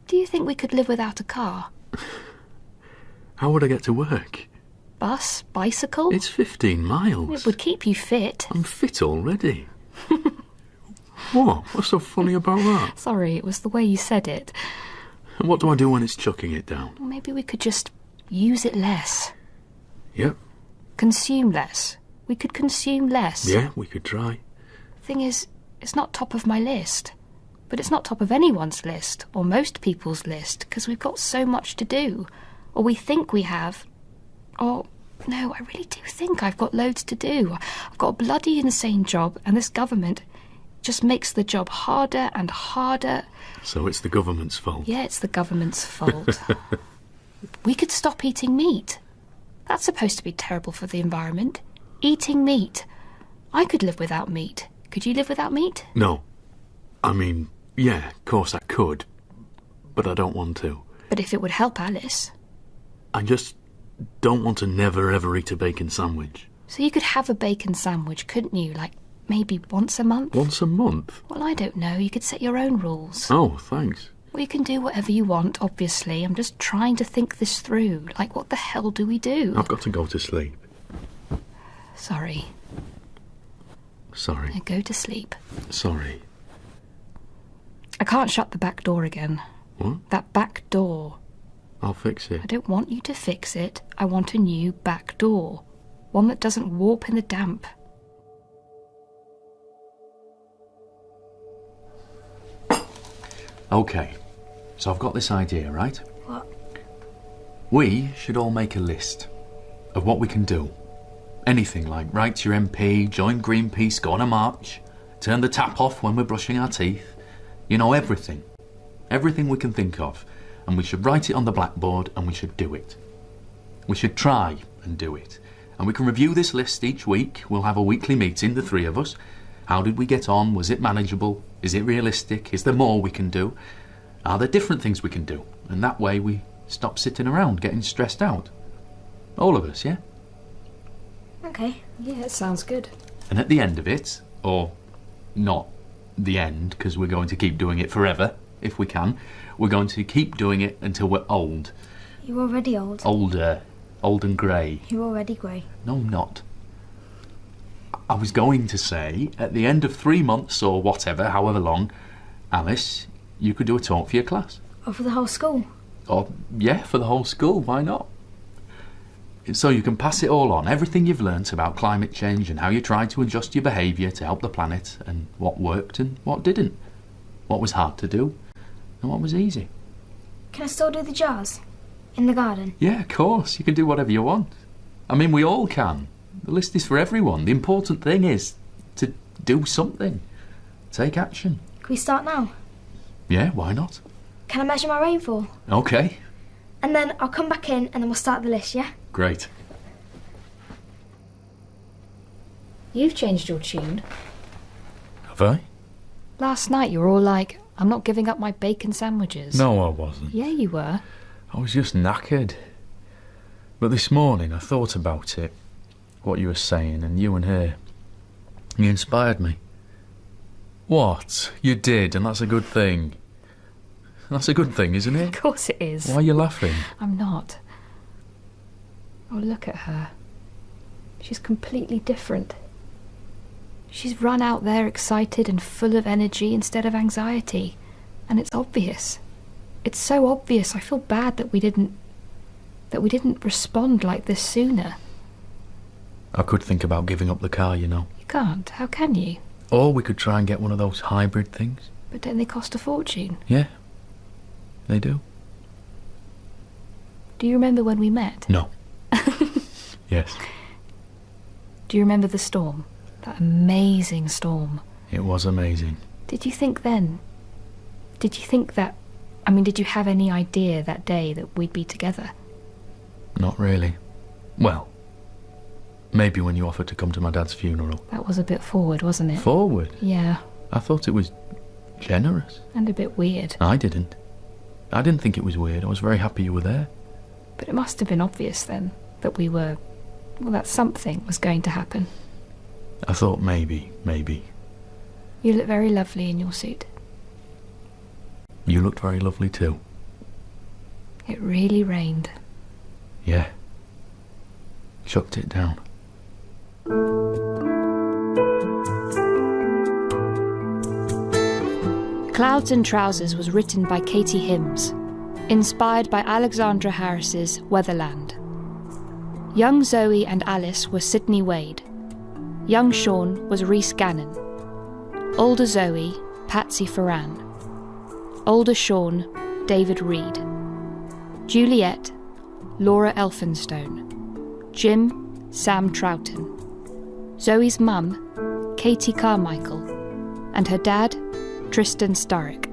Do you think we could live without a car? How would I get to work? Bus? Bicycle? It's 15 miles. It would keep you fit. I'm fit already. What? What's so funny about that? Sorry, it was the way you said it. And what do I do when it's chucking it down? Maybe we could just use it less. Yep. Consume less. We could consume less. Yeah, we could try. Thing is, it's not top of my list. But it's not top of anyone's list, or most people's list, because we've got so much to do. Or we think we have. Or, no, I really do think I've got loads to do. I've got a bloody insane job, and this government just makes the job harder and harder. So it's the government's fault? Yeah, it's the government's fault. We could stop eating meat. That's supposed to be terrible for the environment. Eating meat. I could live without meat. Could you live without meat? No. I mean, yeah, of course I could. But I don't want to. But if it would help Alice. I just don't want to never ever eat a bacon sandwich. So you could have a bacon sandwich, couldn't you? Like, maybe once a month? Once a month? Well, I don't know. You could set your own rules. Oh, thanks. Well, you can do whatever you want, obviously. I'm just trying to think this through. Like, what the hell do we do? I've got to go to sleep. Sorry. Sorry. Now go to sleep. Sorry. I can't shut the back door again. What? That back door. I'll fix it. I don't want you to fix it. I want a new back door. One that doesn't warp in the damp. Okay, so I've got this idea, right? What? We should all make a list of what we can do. Anything like write to your MP, join Greenpeace, go on a march, turn the tap off when we're brushing our teeth. You know, everything. Everything we can think of. And we should write it on the blackboard and we should do it. We should try and do it. And we can review this list each week. We'll have a weekly meeting, the three of us. How did we get on? Was it manageable? Is it realistic? Is there more we can do? Are there different things we can do? And that way we stop sitting around getting stressed out. All of us, yeah? Okay. Yeah, it sounds good. And at the end of it, or not the end, because we're going to keep doing it forever, if we can, we're going to keep doing it until we're old. You're already old. Older. Old and grey. You're already grey. No, I'm not. I was going to say, at the end of 3 months or whatever, however long, Alice, you could do a talk for your class. Or for the whole school. Or, yeah, for the whole school, why not? So you can pass it all on, everything you've learnt about climate change and how you tried to adjust your behaviour to help the planet, and what worked and what didn't. What was hard to do and what was easy. Can I still do the jars? In the garden? Yeah, of course, you can do whatever you want. I mean, we all can. The list is for everyone. The important thing is to do something. Take action. Can we start now? Yeah, why not? Can I measure my rainfall? Okay. And then I'll come back in and then we'll start the list, yeah? Great. You've changed your tune. Have I? Last night you were all like, I'm not giving up my bacon sandwiches. No, I wasn't. Yeah, you were. I was just knackered. But this morning I thought about it, what you were saying, and you and her. You inspired me. What? You did, and that's a good thing. That's a good thing, isn't it? Of course it is. Why are you laughing? I'm not. Oh, look at her. She's completely different. She's run out there excited and full of energy instead of anxiety. And it's obvious. It's so obvious. I feel bad that we didn't that we didn't respond like this sooner. I could think about giving up the car, you know. You can't. How can you? Or we could try and get one of those hybrid things. But don't they cost a fortune? Yeah, they do. Do you remember when we met? No. Yes. Do you remember the storm? That amazing storm. It was amazing. Did you think then? Did you think that... I mean, did you have any idea that day that we'd be together? Not really. Well, maybe when you offered to come to my dad's funeral. That was a bit forward, wasn't it? Forward? Yeah. I thought it was generous. And a bit weird. I didn't. I didn't think it was weird. I was very happy you were there. But it must have been obvious then that we were... well, that something was going to happen. I thought maybe. You look very lovely in your suit. You looked very lovely too. It really rained. Yeah. Chucked it down. Clouds and Trousers was written by Katie Hims, inspired by Alexandra Harris's Weatherland. Young Zoe and Alice were Sydney Wade. Young Sean was Rhys Gannon. Older Zoe, Patsy Ferran. Older Sean, David Reed. Juliet, Laura Elphinstone. Jim, Sam Troughton. Zoe's mum, Katie Carmichael. And her dad, Tristan Sturrock.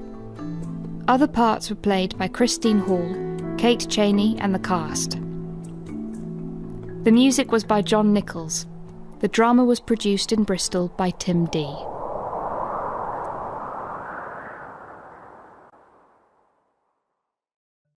Other parts were played by Christine Hall, Kate Cheney and the cast. The music was by John Nichols. The drama was produced in Bristol by Tim Dee.